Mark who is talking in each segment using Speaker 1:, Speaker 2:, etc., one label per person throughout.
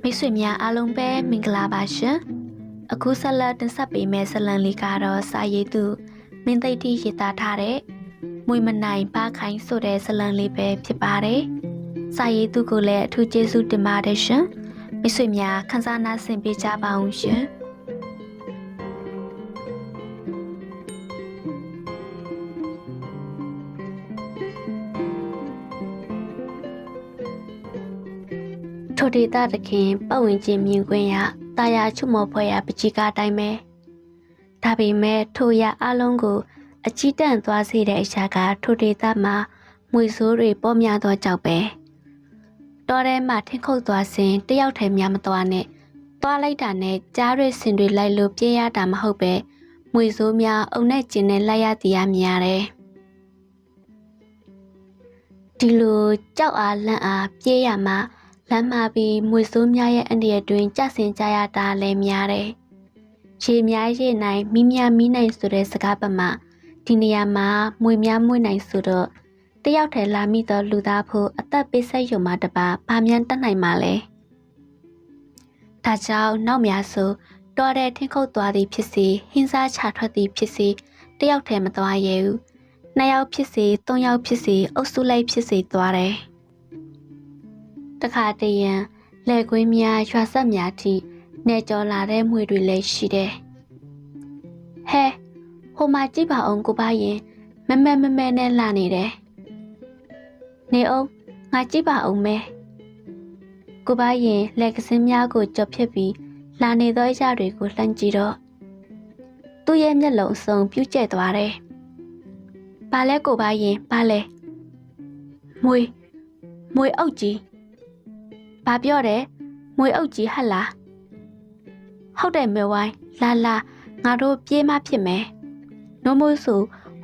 Speaker 1: မိတ်ဆွေများအားလုံးပဲမင်္ဂလာပါရှင်အခုဆက်လက်တင်ဆက်ပေးမယ့်ဇာတ်လမ်းလေးကတော့စာရေးသူမင်းသိတိရေးသားထားတဲ့မွေမနိုင်ပါခိုင်းဆိုတဲ့ဇာတ်လမ်းလေးပဲဖြစ်ပါတယ်စာရေးသူကိုလည်းအထူးကျေးဇူးတင်ပါတယ်ရှင်မိတ်ဆွေများခန်းစားနာဆင်ပေးကြပါအောင်ရှင်ထိုဒေသတခင်ပတ်ဝန်းကျင်မြင်ကွင်းရတာယာချုမောဖွဲရပကြီးကားတိုင်းပဲဒါပေမဲ့ထိုရအလုံးကိုအချီးတန့်သွားစေတဲ့အရာကထိုဒေသမှာမွေဆိုးတွေပေါ်များသောကြောင့်ပဲတော်ထဲမှာထင်းခုတ်သွားစဉ်တယောက်တည်းများမသွားနဲ့သွားလိုက်တာနဲ့ကြားရစင်တွေလိုက်လို့ပြေးရတာမဟုတ်ပဲမွေဆိုးများအုံနဲ့ကျင်နဲ့လိုက်ရတရားမြင်ရတယ်ဒီလိုကြောက်အားလန့်အားပြေးရမှာလမ်းမှာပြီးမွေဆိုးများရဲ့အန္တရာယ်တွင်ကြဆင်ကြရတာလည်းများတယ်။ရေများရေနိုင်မီးများမီးနိုင်ဆိုတဲ့စကားပတ်မှာဒီနေရာမှာမွေများမွေနိုင်ဆိုတော့တယောက်တည်းလာမိသောလူသားဖို့အသက်ပေးဆက်ရုံမှတပါဘာမြန်တက်နိုင်မှာလဲ။ဒါကြောင့်နောက်များဆိုတော်တဲ့ထင်းခုတ်သွားသည်ဖြစ်စေဟင်းစားချထွက်သည်ဖြစ်စေတယောက်တည်းမသွားရဘူး။နှစ်ယောက်ဖြစ်စေသုံးယောက်ဖြစ်စေအုပ်စုလိုက်ဖြစ်စေသွားတယ်။တခါတရံလဲကွင်းများရွာဆက်များထိနေကြော်လာတဲ့မွေတွေလည်းရှိတယ်။ဟဲဟိုမှာကြည့်ပါအောင်ကိုပါရင်မမဲနဲ့လာနေတယ်။နေအောင်ငါကြည့်ပါအောင်မဲ။ကိုပါရင်လက်ကစင်းများကိုကြော်ဖြစ်ပြီးလာနေသောအရာတွေကိုလှမ်းကြည့်တော့သူ့ရဲ့မျက်လုံးအစုံပြူးကျဲသွားတယ်။ဘာလဲကိုပါရင်ဘာလဲ။မွေအုပ်ကြီးဘာပြောတယ်မွေအုပ်ကြီးဟတ်လားဟုတ်တယ်မေဝိုင်းလာငါတို့ပြေးမှဖြစ်မယ်နိုးမိုးစု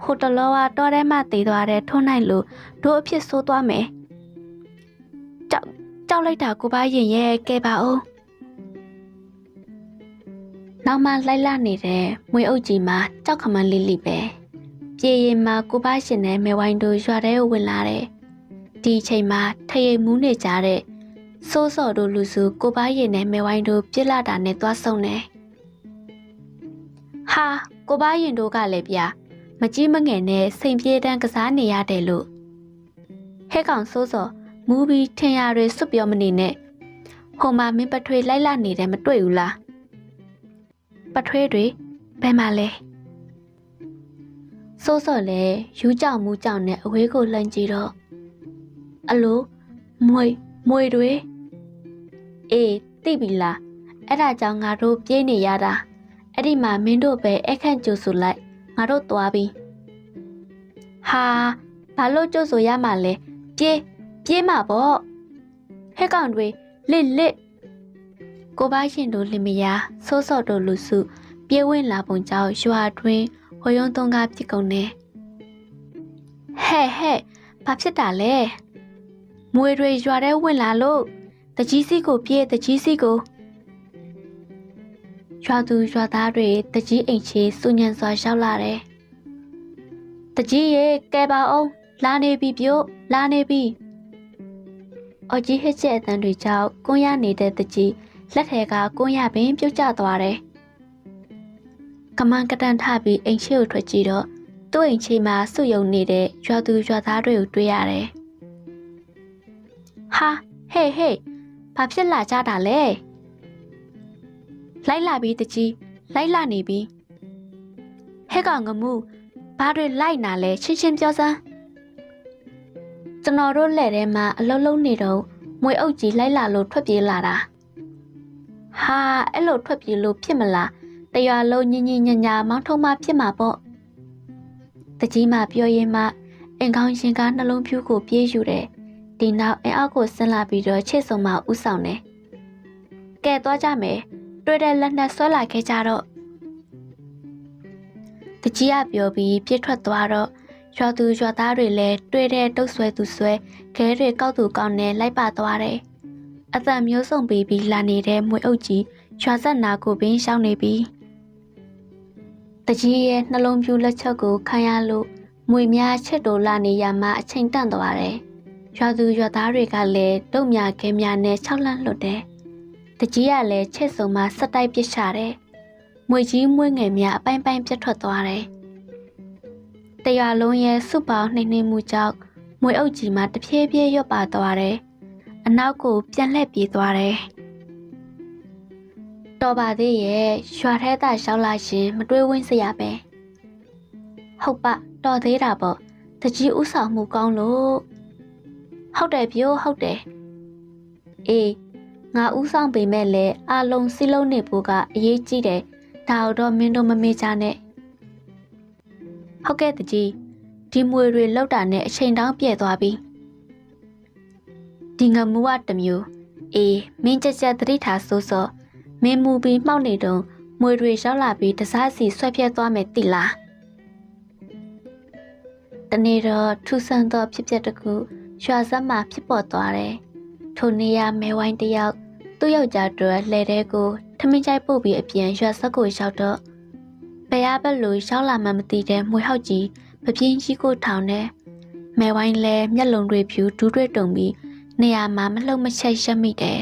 Speaker 1: ဟိုတလောကတော်ထဲမှတည်သွားတဲ့ထုံးနိုင်လို့တို့အဖြစ်ဆိုးသွားမယ်ကြောက်လိုက်တာကိုပါရင်ရဲ့ကဲပါဦးနောက်မှလိုက်လာနေတဲ့မွေအုပ်ကြီးမှာကြောက်ခမန်းလေးလေးပဲပြေးရင်မှကိုပါရှင်နဲ့မေဝိုင်းတို့ရွာထဲဝင်လာတယ်ဒီအချိန်မှာထရိမ်မူးနေကြတဲ့စိုးစော်တို့လူစုကိုပါရင်နဲ့မဲဝိုင်းတို့ပြစ်လာတာနဲ့သွားဆုံးတယ်။ဟာကိုပါရင်တို့ကလည်းဗျာမကြီးမငယ်နဲ့စိန်ပြေးတန်းကစားနေရတယ်လို့ဟဲ့ကောင်စိုးစော်မူးပြီးထင်ရတွေစွတ်ပြောမနေနဲ့ဟိုမှာမင်းပထွေးလိုက်လာနေတယ်မတွေ့ဘူးလားပထွေးတွေဘယ်မှာလဲစိုးစော်လည်းယူးကြောင်မူးကြောင်နဲ့အဝေးကိုလှမ်းကြည့်တော့အလိုမွေတွေအေးသိပြီလားအဲ့ဒါကြောင့်ငါတို့ပြေးနေရတာအဲ့ဒီမှာမင်းတို့ပဲအခန့်ကျိုးဆိုလိုက်ငါတို့သွားပြီဟာဘာလို့ကျိုးဆိုရမှာလဲပြေးမှာပေါ့ဟဲ့ကောင်တွေလစ်ကိုပါရှင်တို့လင်မယားစိုးစော့တို့လူစုပြေးဝင်လာပုံကြောင့်ရွာတွင်ဝရုံးသုံးကားပြစ်ကုန်နေဟဲ့ဘာဖြစ်တာလဲမွေတွေရွာထဲဝင်လာလို့တကြီးစီကိုပြေးတကြီးစီကိုရွာသူရွာသားတွေတကြီးအိမ်ချေစုညံစွာရောက်လာတယ်တကြီးရေကဲပါအောင်လာနေပြီပြို့လာနေပြီအော်ကြီးဟစ်ချက်အတန်းတွေကြောင့်ကွန်းရနေတဲ့တကြီးလက်ထဲကကွန်းရပင်ပြုတ်ကျသွားတယ်ကမန်ကတန်ထပြီးအိမ်ချေကိုထွက်ကြည့်တော့သူ့အိမ်ချေမှာစုယုံနေတဲ့ရွာသူရွာသားတွေကိုတွေ့ရတယ်ဟာဟေးဘာဖြစ်လာကြတာလဲလိုက်လာပြီတကြီးလိုက်လာနေပြီဟဲ့ကောင်ငမှုဘာတွေလိုက်နာလဲချင်းပြောစမ်းကျွန်တော်တို့လက်ထဲမှာအလုံးလုံးနေတော့မွေအုပ်ကြီးလိုက်လာလို့ထွက်ပြေးလာတာဟာအဲ့လိုထွက်ပြေးလို့ဖြစ်မလားတရွာလုံးညင်ညာမောင်းထုံးမှဖြစ်မှာပေါ့တကြီးမှပြောရင်မှအင်ကောင်းရှင်ကနှလုံးဖြူကိုပြေးယူတယ်ဒီနောက်အင်အောက်ကိုဆင်းလာပြီးတော့ချစ်ဆုံမှဥဆောင်တယ်။ကဲသွားကြမယ်။တွေ့တဲ့လက်နဲ့ဆွဲလာခဲ့ကြတော့တကြီးကပြောပြီးပြစ်ထွက်သွားတော့ရွာသူရွာသားတွေလည်းတွေ့တဲ့တုတ်ဆွဲသူဆွဲခဲတွေကောက်သူကောက်နဲ့လိုက်ပါသွားတယ်။အသက်မျိုးစုံပြီးလာနေတဲ့မွေအုပ်ကြီးရွာဆက်နာကိုပင်ရှောင်းနေပြီ။တကြီးရဲ့နှလုံးပြူလက်ချက်ကိုခံရလို့မွေများချစ်တိုလာနေရမှအချိန်တန့်သွားတယ်။ ရွာသူရွာသားတွေကလည်းတုံမြခဲမြနဲ့၆လန့်လွတ်တယ်တကြီးကလည်းချစ်စုံမှစက်တိုက်ပစ်ချတယ်မွေကြီးမွေးငယ်များအပိုင်းပိုင်းပြတ်ထွက်သွားတယ်တရွာလုံးရဲ့စုပေါင်းနှိမ့်နှိမ့်မှုကြောင့်မွေအုပ်ကြီးမှတဖြည်းဖြည်းရွတ်ပါသွားတယ်အနောက်ကိုပြန်လှည့်ပြေးသွားတယ်တော်ပါသေးရဲ့ရွာထဲသာရှောက်လာရှင်မတွေးဝင်းစရာပဲဟုတ်ပါတော်သေးတာပေါ့တကြီးဥဆောင်မှုကောင်းလို့ဟုတ်တယ်ပြို့ဟုတ်တယ်အေးငါဥဆောင်ပေမဲ့လည်းအလုံးစီလုံးနေဖို့ကအရေးကြီးတယ်ဒါတော့မင်းတို့မမေ့ကြနဲ့ဟုတ်ကဲ့တကြီးဒီမွေတွေလောက်တာနဲ့အချိန်တောင်းပြည့်သွားပြီဒီငမူကတမျိုးအေးမင်းကြက်ကြက်သတိထားစိုးစောမင်းမူပြီးမှောက်နေတော့မွေတွေရောက်လာပြီးတစားစီဆွဲပြဲသွားမယ်တိလားတနေ့တော့ထူဆန်းသောဖြစ်ပျက်တစ်ခုရွာစက်မှာဖြစ်ပေါ်သွားတယ်ထိုနေရမဲဝိုင်းတယောက်သူ့ယောက်ျားတို့လှဲတဲ့ကိုထမင်းကြိုက်ပို့ပြီးအပြင်ရွာစက်ကိုရောက်တော့ဘယ်ဘက်လိုရောက်လာမှမသိတဲ့မွေဟောက်ကြီးပပြင်းကြီးကိုထောင်နေမဲဝိုင်းလဲမျက်လုံးတွေဖြူဒူးတွေတုံပြီးနေရာမှာမလှုပ်မချက်ရက်မိတယ်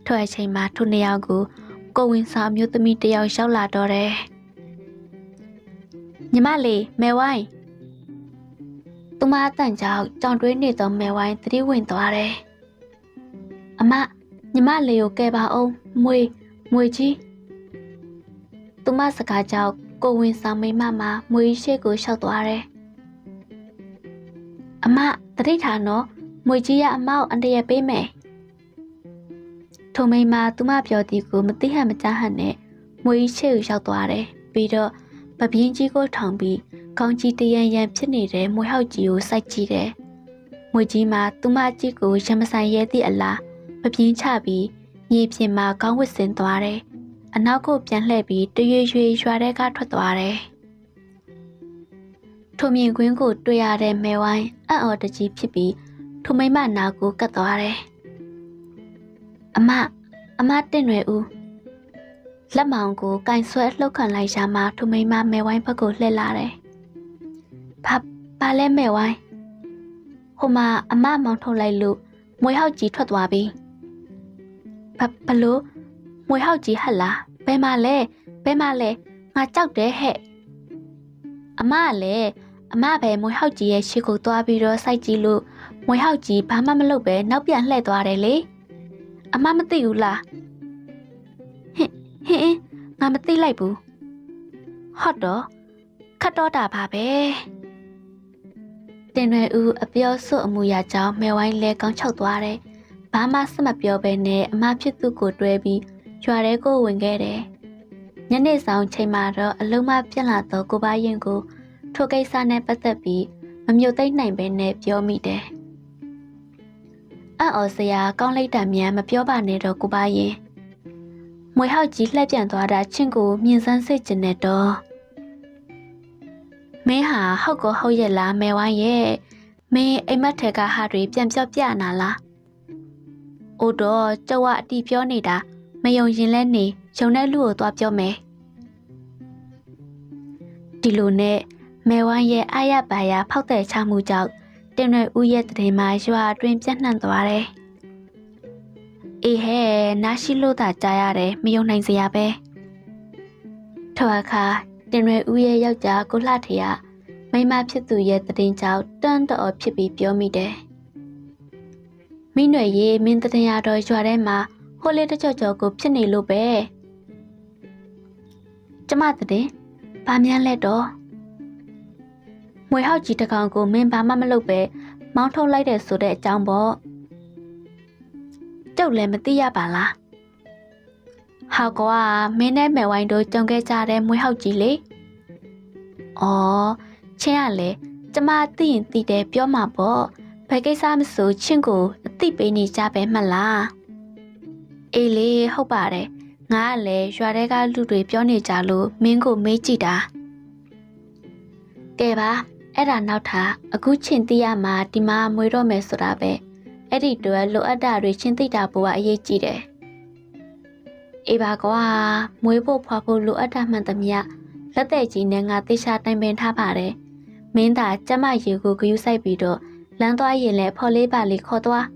Speaker 1: ထိုအချိန်မှာထိုနေရာကိုကိုဝင်ဆောင်မျိုးသမီးတယောက်ရောက်လာတော့တယ်ညီမလေးမဲဝိုင်းသူမအတန်ကြောင့်ကြောင်တွင်းနေသောမဲဝိုင်းသတိဝင်သွားတယ်အမညီမလေးကိုကဲပါအောင်မွေကြီးသူမစကားကြောင့်ကိုဝင်ဆောင်မိမမှာမွေရှိကိုလျှောက်သွားတယ်အမသတိထားနော်မွေကြီးကအမကိုအန်တရပေးမယ်ထိုမိမသူမပြောသည်ကိုမသိဟန်မကြားဟန်နဲ့မွေကြီးရှိကိုရောက်သွားတယ်ပြီးတော့ပပြင်းကြီးကိုထောင်ပြီးကောင်းကြီးတရန်ရန်ဖြစ်နေတဲ့မွေဟောက်ကြီးကိုစိုက်ကြည့်တယ်မွေကြီးမှာသူမကြီးကိုရမဆိုင်ရဲသည့်အလားပပြင်းချပြီးမြေပြင်မှာကောင်းဝစ်စင်သွားတယ်အနောက်ကိုပြန်လှည့်ပြီးတရွေရွေရွာထဲကထွက်သွားတယ်ထိုမြင်ကွင်းကိုတွေ့ရတဲ့မဲဝိုင်းအံ့ဩတကြီးဖြစ်ပြီးထိုမိမနာကိုကတ်သွားတယ်အမတင့်ရွယ်ဦးလက်မောင်ကိုကင်ဆွဲလှုပ်ခန့်လိုက်ရှာမှထိုမိမမဲဝိုင်းဘက်ကိုလှည့်လာတယ်ဘာလဲမဲဝိုင်းဟိုမှာအမမောင်းထုတ်လိုက်လို့မွေဟောက်ကြီးထွက်သွားပြီဘလို့မွေဟောက်ကြီးဟတ်လားဘယ်မှာလဲငါကြောက်တယ်ဟဲ့အမလည်းအမပဲမွေဟောက်ကြီးရဲ့ရှေ့ကိုသွားပြီးတော့စိုက်ကြည့်လို့မွေဟောက်ကြီးဘာမှမလုပ်ပဲနောက်ပြန်လှည့်သွားတယ်လေအမမသိဘူးလားဟင်ငါမသိလိုက်ဘူးဟုတ်တော့ခတ်တော့တာပါပဲတင်ရွယ်ဦးအပြောစွတ်အမူအရာကြောင့်မဲဝိုင်းလဲကောင်းချောက်သွားတယ်ဘာမှစမပြောဘဲနဲ့အမဖြစ်သူကိုတွဲပြီးရွာထဲကိုဝင်ခဲ့တယ်ညနေဆောင်ချိန်မှာတော့အလုံးမပြက်လာသောကိုပါရင်ကိုထိုကိစ္စနဲ့ပတ်သက်ပြီးမမြုပ်သိမ့်နိုင်ပဲနဲ့ပြောမိတယ်အံ့ဩစရာကောင်းလိုက်တာများမပြောပါနဲ့တော့ကိုပါရင်မွေဟောက်ကြီးလှည့်ပြန်သွားတာချင်းကိုမြင်စမ်းစိတ်ကျင်နေတော့မင်းဟာဟုတ်ကောဟုတ်ရဲ့လားမဲဝိုင်းရဲ့မင်းအိမ်မက်ထဲကဟာတွေပြန်ပြောပြနာလားအိုတော့ကျုပ်ကအတီပြောနေတာမယုံရင်လဲနေယုံတဲ့လူကိုသွားပြောမယ်ဒီလိုနဲ့မဲဝိုင်းရဲ့အာရပါရဖောက်တဲ့ချမှုကြောင့်တင်ရွယ်ဦးရဲ့တည်မှာရွာအတွင်းပြန့်နှံ့သွားတယ်အေးဟဲ့နားရှိလို့သာကြားရတယ်မယုံနိုင်စရာပဲထိုအခါတင်ရွယ်ဦးရဲ့ယောက်ျားကိုလှထေရမိမဖြစ်သူရဲ့တည်ကြောင့်တန်းတော်ဖြစ်ပြီးပြောမိတယ်မိနွယ်ရေမင်းတည်ရတော့ရွာထဲမှာဟိုလေးတကြော့ကြော့ကိုဖြစ်နေလို့ပဲကျမတည်ဘာများလဲတော့မွေဟောက်ကြီးတကောင်ကိုမင်းဘာမှမလုပ်ပဲမောင်းထုတ်လိုက်တယ်ဆိုတဲ့အကြောင်းပေါ့ကျုပ်လည်းမသိရပါလားဟောက်ကွာမင်းနဲ့မဲဝိုင်းတို့ကြုံခဲ့ကြတဲ့မွေဟောက်ကြီးလေအော်ချင်းကလည်းကျမသိရင်သိတယ်ပြောမှာပေါ့ဘယ်ကိစ္စမဆိုချင်းကိုအသိပေးနေကြပဲမှတ်လားအေးလေဟုတ်ပါတယ်ငါကလည်းရွာထဲကလူတွေပြောနေကြလို့မင်းကိုမေးကြည့်တာကဲပါအဲ့ဒါနောက်ထားအခုချင်းသိရမှာဒီမှာမွေတော့မယ်ဆိုတာပဲအဲ့ဒီတော့လိုအပ်တာတွေချင်းသိတာပိုကအရေးကြီးတယ်အေးပါကွာမွေဖို့ဖွာဖို့လိုအပ်တာမှန်သမျှလက်သက်ကြီးနဲ့ငါသေချာတိုင်ပင်ထားပါတယ်မင်းသာကျမရေကိုဂယူးဆိုင်ပြီးတော့ လမ်းသွားရင်လည်းဖော်လေးပါလေးခေါ်သွား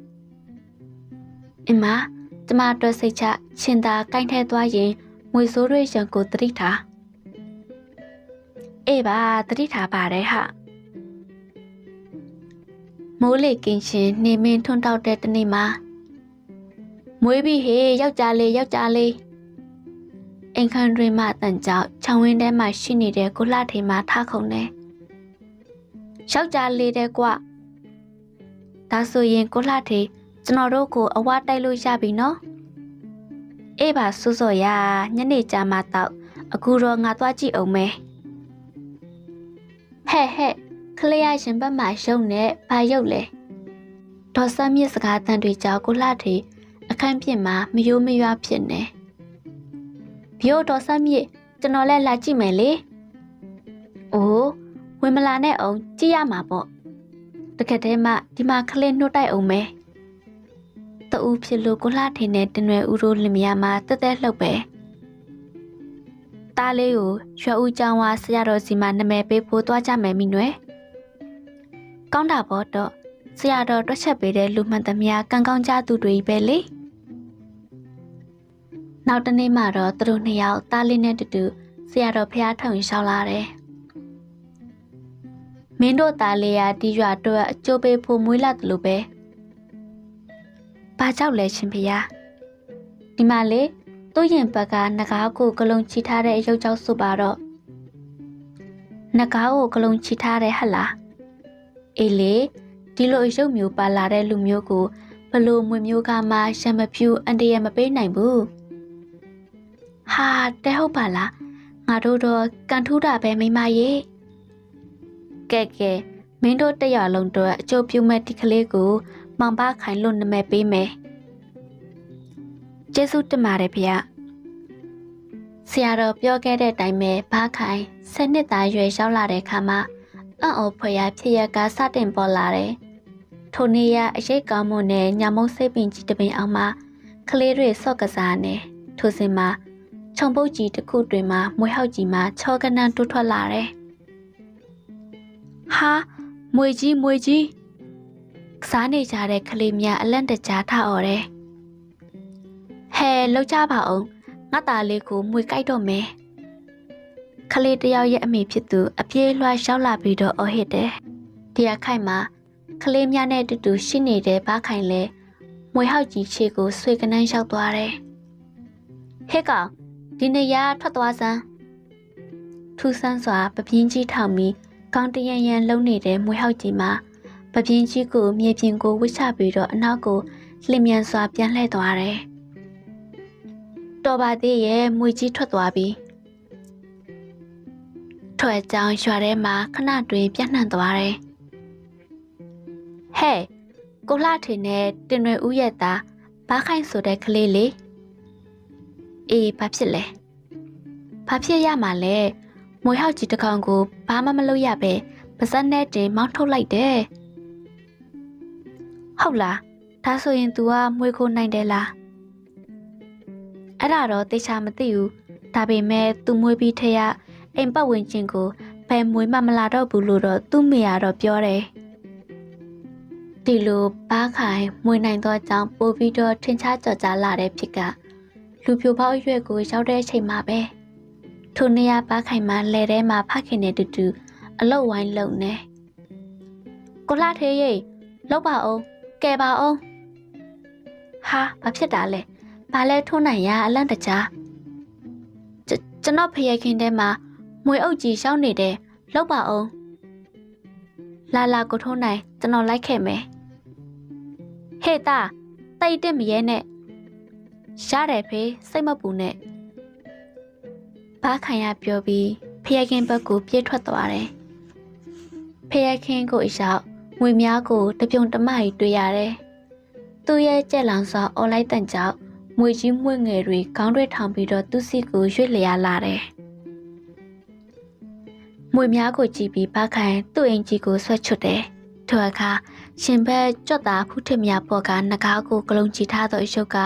Speaker 1: အမကျမတို့စိတ်ချရှင်သာကိုင်းထဲသွားရင်ငွေစိုးတွေရံကိုတတိထားအေးပါတတိထားပါတယ်ဟာမိုးလေကင်းရှင်နေမင်းထွန်းတောက်တဲ့တနေ့မှာမွေးပြီးဟေးယောက်ျားလေးအိမ်ခန်းတွင်မှတန်ကြောက်ခြံဝင်းထဲမှာရှိနေတဲ့ကိုလှထေမှာထားခုံတယ်ယောက်ျားလေးတဲ့ကွဒါဆိုရင်ကိုလှထေကျွန်တော်တို့ကိုအဝတိုက်လို့ရပြီနော်အေးပါစိုးစော်ရညနေကြမှာတော့အခုတော့ငါသွားကြည့်အောင်မယ်ဟဲ့ခလေးရရှင်ဘက်မှာရုံနဲ့ဘာရုပ်လဲဒေါ်ဆမ်းမြစ်စကားတန်တွေကြောင့်ကိုလှထေအခန်းပြင်မှာမယိုးမရွာဖြစ်နေဘိုးဒေါ်ဆမ်းမြစ်ကျွန်တော်လည်းလာကြည့်မယ်လေအိုးဝင်မလာနဲ့အောင်ကြည့်ရမှာပေါ့တကယ်တည်းမှဒီမှာခလေးနှုတ်တိုက်အောင်မယ်တူဖြစ်လို့ကိုလှထေနဲ့တင်ရွယ်ဦးတို့လင်မယားမှာတက်တက်လှုပ်ပဲတားလေးကိုရွှေဦးကျောင်းဝါဆရာတော်စီမှာနာမည်ပေးဖို့သွားကြမယ်မိနွယ်ကောင်းတာပေါ့တော့ဆရာတော်တွက်ချက်ပေးတဲ့လူမှန်သမျှကံကောင်းကြသူတွေပဲလေနောက်တနေ့မှတော့သူတို့နှစ်ယောက်တားလေးနဲ့တူတူဆရာတော်ဖះထုံရှောက်လာတယ်မင်းတို့တားလေးရဒီရွာတော့အကျိုးပေးဖို့မွေးလာတယ်လို့ပဲဘာကြောက်လဲရှင်ဖះဒီမှာလေသူ့ရင်ဘက်ကနဂါးကိုကလုံးချီထားတဲ့အရုပ်ကြောက်ဆိုပါတော့နဂါးကိုကလုံးချီထားတဲ့ဟလားအေးလေဒီလိုရုပ်မျိုးပါလာတဲ့လူမျိုးကိုဘလို့မွေမျိုးကမှရှမ်းမဖြူအန်တရမပေးနိုင်ဘူးဟာတဲဟုတ်ပါလားငါတို့တော့ကန်ထူးတာပဲမိမရေကဲမင်းတို့တရလုံးတော့အကျိုးပြုမဲ့ဒီကလေးကိုမောင်ပါခိုင်လို့နာမည်ပေးမယ်ကျေးဇူးတင်ပါတယ်ဗျာဆရာတော်ပြောခဲ့တဲ့အတိုင်းပဲဘာခိုင်7နှစ်သားရွယ်ရောက်လာတဲ့ခါမှာအံ့ဩဖွယ်ရာဖြစ်ရကစတင်ပေါ်လာတယ်ထိုနေ့ရအရေးကောင်းမှုနဲ့ညမုံစိတ်ပင်ကြီးတပင်အောင်မှာကလေးတွေဆော့ကစားနေထိုစဉ်မှာခြုံပုတ်ကြီးတစ်ခုတွင်မှာမွေဟောက်ကြီးမှာချောကနန်းတိုးထွက်လာတယ်ဟာမွေကြီးစားနေကြတဲ့ကလေးများအလန့်တကြားထအော်တယ်ဟဲလောက်ကြပါအောင်ငါသားလေးကိုမွေကြိုက်တော့မယ်ကလေးတယောက်ရဲ့အမိဖြစ်သူအပြေးလွှာရောက်လာပြီးတော့အော်ဟစ်တယ်ဒီအခိုင်မှာကလေးများနဲ့တူတူရှိနေတဲ့ဘာခိုင်လဲမွေဟောက်ကြီးချေကိုဆွေကနန်းရောက်သွားတယ်ဟဲ့ကောင်ဒီနေရာထွက်သွားစမ်းထူဆန်းစွာပပြင်းကြီးထောင်ပြီးကောင်းတရန်လုံးနေတဲ့မွေဟောက်ကြီးမှာပပြင်းကြီးကိုမြေပြင်ကိုဝှစ်ချပြီးတော့အနောက်ကိုလျင်မြန်စွာပြန်လှည့်သွားတယ်တော်ပါသေးရဲ့မွေကြီးထွက်သွားပြီထွက်ကြောင်ရွာထဲမှာခဏတွင်ပြန့်နှံ့သွားတယ်ဟဲ့ကိုလှထေနဲ့တင်ရွယ်ဦးရဲ့သားဘာခိုင်ဆိုတဲ့ကလေးလေအေးဘာဖြစ်လဲဘာဖြစ်ရမှာလဲမွေဟောက်ကြီးတစ်ကောင်ကိုဘာမှမလုပ်ရပဲပါဇက်နဲ့တင်မောင်းထုတ်လိုက်တယ်ဟုတ်လားဒါဆိုရင် तू ကမွေခိုးနိုင်တယ်လားအဲ့ဒါတော့သိချာမသိဘူးဒါပေမဲ့ तू မွေပြီးထရအိမ်ပတ်ဝန်းကျင်ကိုဘယ်မွေမှမလာတော့ဘူးလို့တော့သူ့မိကတော့ပြောတယ်ဒီလိုဘာခိုင်မွေနိုင်သောကြောင့်ပို့ပြီးတော့ထင်ရှားကြော်ကြားလာတဲ့ဖြစ်ကလူပြိုပေါက်အရွက်ကိုရောက်တဲ့အချိန်မှာပဲထိုနေရာဘာခိုင်မှာလဲထဲမှာဖခင်နဲ့တူတူအလုတ်ဝိုင်းလုံနေကိုလှထေးရိတ်လောက်ပါအောင်ကဲပါအောင်ဟာဘာဖြစ်တာလဲဘာလဲထုံးနိုင်ရအလန့်တကြားကျွန်တော်ဖျက်ခင်ထဲမှာမွေအုပ်ကြီးရှောင်းနေတယ်လောက်ပါအောင်လာကိုထုံးနိုင်ကျွန်တော်လိုက်ခဲ့မယ်ဟေ့တာတိတ်တက်မရဲနဲ့ရတယ်ဖေးစိတ်မပူနဲ့ဘာခိုင်ရပြောပြီးဖျက်ခင်ဘက်ကိုပြေးထွက်သွားတယ်ဖျက်ခင်ကိုအရောက်ငွေများကိုတပြုံတမကြီးတွေ့ရတယ်သူ့ရဲ့ကြက်လောင်စွာအော်လိုက်တန်ကြောင့်မွေကြီးမွေငယ်တွေခေါင်းတွေထောင်ပြီးတော့သူ့စီကိုရွေ့လျားလာတယ်မွေများကိုကြည့်ပြီးဘာခိုင်သူ့အင်ကြီးကိုဆွဲချွတ်တယ်ထိုအခါရှင်ဘက်ကြွတ်သားဖူးထစ်မြပေါ်ကနဂါးကိုကလုံးကြည့်ထားသောအရုပ်က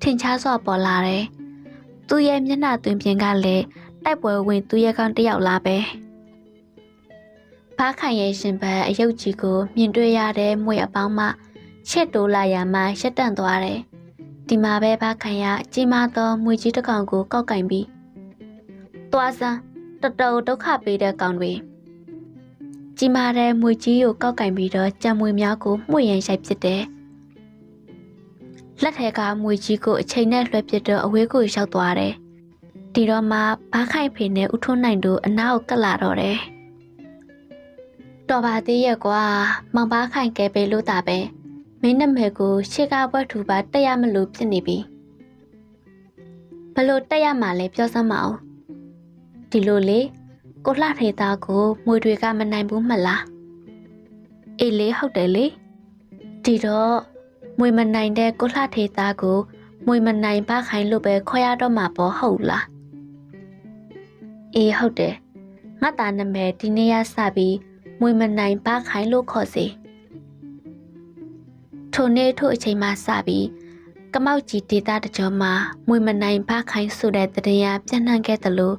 Speaker 1: ထင်ရှားစွာပေါ်လာတယ်သူ့ရဲ့မျက်နှာသွင်းပြင်ကလည်းတိုက်ပွဲဝင်သူ့ရဲ့ကောင်တယောက်လာပဲ ဘာခိုင်ရဲ့ရှင်ဘက်အယုတ်ကြီးကိုမြင်တွေ့ရတဲ့မွေအပေါင်းမှရှစ်တိုးလာရမှရက်တန့်သွားတယ်။ဒီမှာပဲဘာခိုင်ရကြီးမားသောမွေကြီးတစ်ကောင်ကိုကောက်ကင်ပြီးသွားစမ်းတော်တော်ဒုက္ခပေးတဲ့ကောင်တွေကြီးမားတဲ့မွေကြီးကိုကောက်ကင်ပြီးတော့ကြံမွေများကိုမှုရန်ရိုက်ပစ်တယ်။လက်ထဲကမွေကြီးကိုအချိန်နဲ့လွှဲပစ်တော့အဝေးကိုရောက်သွားတယ်။ဒီတော့မှဘာခိုင်ဖေနဲ့ဦးထွန်းနိုင်တို့အနားကိုကပ်လာတော့တယ်။တော်ပါသေးရဲ့ကွာမောင်ဘာခိုင်ကဲပေးလို့တာပဲမင်းနာမည်ကိုရှေ့ကဘွက်ထူပါတက်ရမလို့ဖြစ်နေပြီဘလို့တက်ရမှာလဲပြောစမ်းမအောင်ဒီလိုလေကိုလှထေသားကိုမွေတွေကမနိုင်ဘူးမလားအေးလေဟုတ်တယ်လေဒီတော့မွေမနိုင်တဲ့ကိုလှထေသားကိုမွေမနိုင်ဘာခိုင်လို့ပဲခေါ်ရတော့မှာပေါ့ဟုတ်လားအေးဟုတ်တယ်ငါသားနာမည်ဒီနေ့ရစပြီးမွေမနိုင်ဘာခိုင်လို့ခေါ်စီထိုနေ့ထိုအချိန်မှစပြီးကမောက်ကြီးဒေတာတကြောမှာမွေမနိုင်ဘာခိုင်ဆိုတဲ့တရင်ရပြန့်နှံ့ခဲ့သလို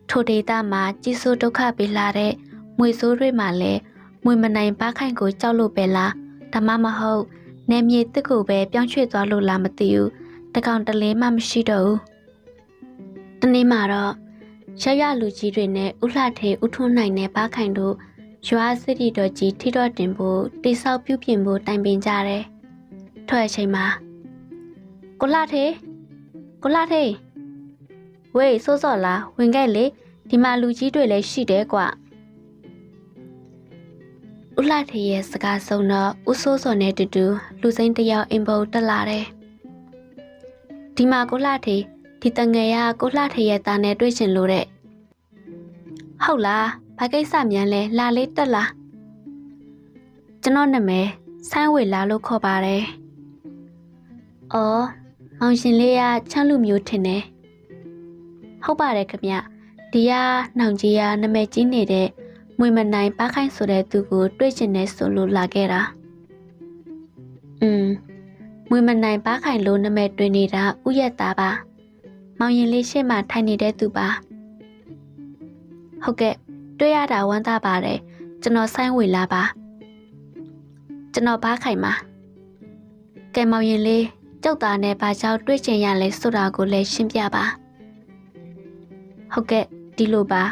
Speaker 1: ထိုဒေတာမှာကြီးစိုးဒုက္ခပေးလာတဲ့မွေဆိုးတွေမှလည်းမွေမနိုင်ဘာခိုင်ကိုကြောက်လို့ပဲလားဒါမှမဟုတ်နေမြေတစ်ကိုပဲပြောင်းရွှေ့သွားလို့လားမသိဘူးတကောင်တလေးမှမရှိတော့ဘူးတနေ့မှတော့ရလူကြီးတွေနဲ့ဥလှထေဥထွန်းနိုင်တဲ့ဘာခိုင်တို့ရွာစစ်တီတော်ကြီးထိတော့တင်ဖို့တိဆောက်ပြုပြင်ဖို့တိုင်ပင်ကြတယ်။ထွက်အချိန်မှာကိုလှထေဝေးစိုးစော်လားဝင်ခဲ့လေဒီမှာလူကြီးတွေလည်းရှိတယ်ကွ။ဦးလှထေရဲ့စကားဆုံးတော့ဦးစိုးစော်နဲ့တူတူလူစိမ်းတယောက်အင်ဘုံတက်လာတယ်။ဒီမှာကိုလှထေဒီတငယ်ရကိုလှထေရဲ့သားနဲ့တွေ့ချင်လို့တဲ့။ဟုတ်လားဘာကိစ္စမြန်လဲလာလေးတက်လာကျွန်တော်နာမည်ဆိုင်းဝေလာလို့ခေါ်ပါတယ်။အော်မောင်ရှင်လေးကချမ်းလူမျိုးထင်တယ်။ဟုတ်ပါတယ်ခင်ဗျ။ဒီကနှောင်ကြီးကနာမည်ကြီးနေတဲ့မွေမနိုင်ပါခိုင်းဆိုတဲ့သူကိုတွေ့ချင်နေဆိုလို့လာခဲ့တာ။မွေမနိုင်ပါခိုင်းလို့နာမည်တွင်နေတာဥယျာသားပါ။မောင်ရင်လေးရှေ့မှာထိုင်နေတဲ့သူပါ။ဟုတ်ကဲ့တွေ့ရတာဝမ်းသာပါတယ်ကျွန်တော်ဆိုင်းဝေလာပါကျွန်တော်ဘာခိုင်ပါကဲမောင်ရင်လေးကြောက်တာနဲ့ဘာကြောင့်တွေ့ချင်ရလဲဆိုတာကိုလည်းရှင်းပြပါဟုတ်ကဲ့ဒီလိုပါ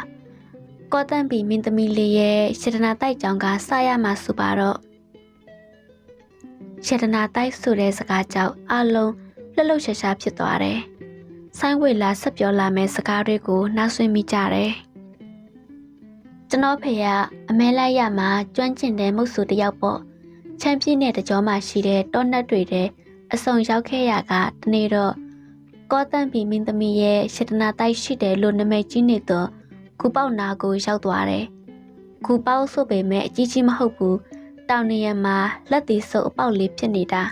Speaker 1: ကောတန်ပီမင်းသမီးလေးရဲ့ရှတနာတိုက်ကြောင်ကစရမှာဆိုပါတော့ရှတနာတိုက်ဆိုတဲ့စကားကြောင့်အလုံးလှလှရှာရှာဖြစ်သွားတယ်ဆိုင်းဝေလာဆက်ပြောလာမယ့်စကားတွေကိုနှားဆွင့်မိကြတယ်ကျွန်တော်ဖေကအမဲလိုက်ရမှာကျွမ်းကျင်တဲ့မုတ်ဆူတယောက်ပေါ့ချမ်းပြည့်နဲ့တကြောမှရှိတဲ့တောနက်တွေတဲ့အစုံရောက်ခဲ့ရကတနေ့တော့ကောတန်ပီမင်းသမီးရဲ့ရှတနာတိုက်ရှိတယ်လို့နာမည်ကြီးနေတော့ကူပေါက်နာကိုရောက်သွားတယ်ကူပေါက်ဆိုပေမဲ့အကြီးကြီးမဟုတ်ဘူးတောင်နေရမှာလက်တီစုပ်အပေါက်လေးဖြစ်နေတာ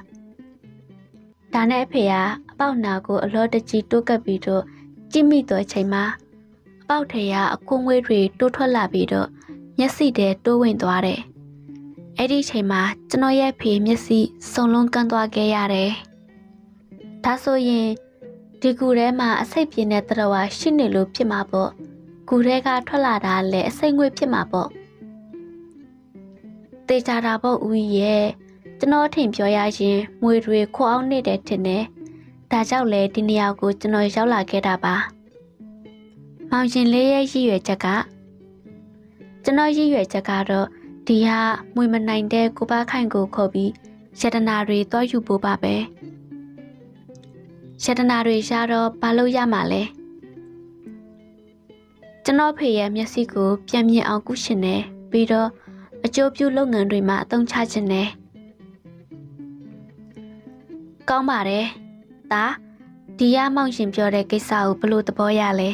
Speaker 1: ဒါနဲ့အဖေကအပေါက်နာကိုအလောတကြီးတိုးကပ်ပြီးတော့ကြည့်မိတော့အချိန်မှာအပေါက်ထဲကအကွန်ဝေးတွေတိုးထွက်လာပြီးတော့မျက်စိထဲတိုးဝင်သွားတယ်။အဲ့ဒီအချိန်မှာကျွန်တော်ရဲ့ဖေမျက်စိစုံလုံးကန်းသွားခဲ့ရတယ်။ဒါဆိုရင်ဒီကူထဲမှာအစိတ်ပြင်းတဲ့တရဝါရှိနေလို့ဖြစ်မှာပေါ့။ကူထဲကထွက်လာတာလည်းအစိတ်ငွေ့ဖြစ်မှာပေါ့။တေချာတာပေါ့ဦးရဲ့ကျွန်တော်ထင်ပြောရရင်မွေတွေခေါအောင်နေတယ်ထင်တယ်။ဒါကြောင့်လေဒီနေရာကိုကျွန်တော်ရောက်လာခဲ့တာပါ။မောင်ရှင်လေးရဲ့ရည်ရွယ်ချက်ကကျွန်တော်ရည်ရွယ်ချက်ကတော့ဒီဟာမွေမနိုင်တဲ့ကိုပါခိုင်ကိုခေါ်ပြီးယတနာတွေတွားယူဖို့ပါပဲယတနာတွေရှာတော့ဘာလို့ရမှာလဲကျွန်တော်ဖေရဲ့မျက်စိကိုပြန်မြင်အောင်ကုရှင်နေပြီးတော့အကျိုးပြုလုပ်ငန်းတွေမှာအသုံးချခြင်းနဲ့ကောင်းပါတယ်ဒါဒီရမောင်ရှင်ပြောတဲ့ကိစ္စကိုဘယ်လိုသဘောရလဲ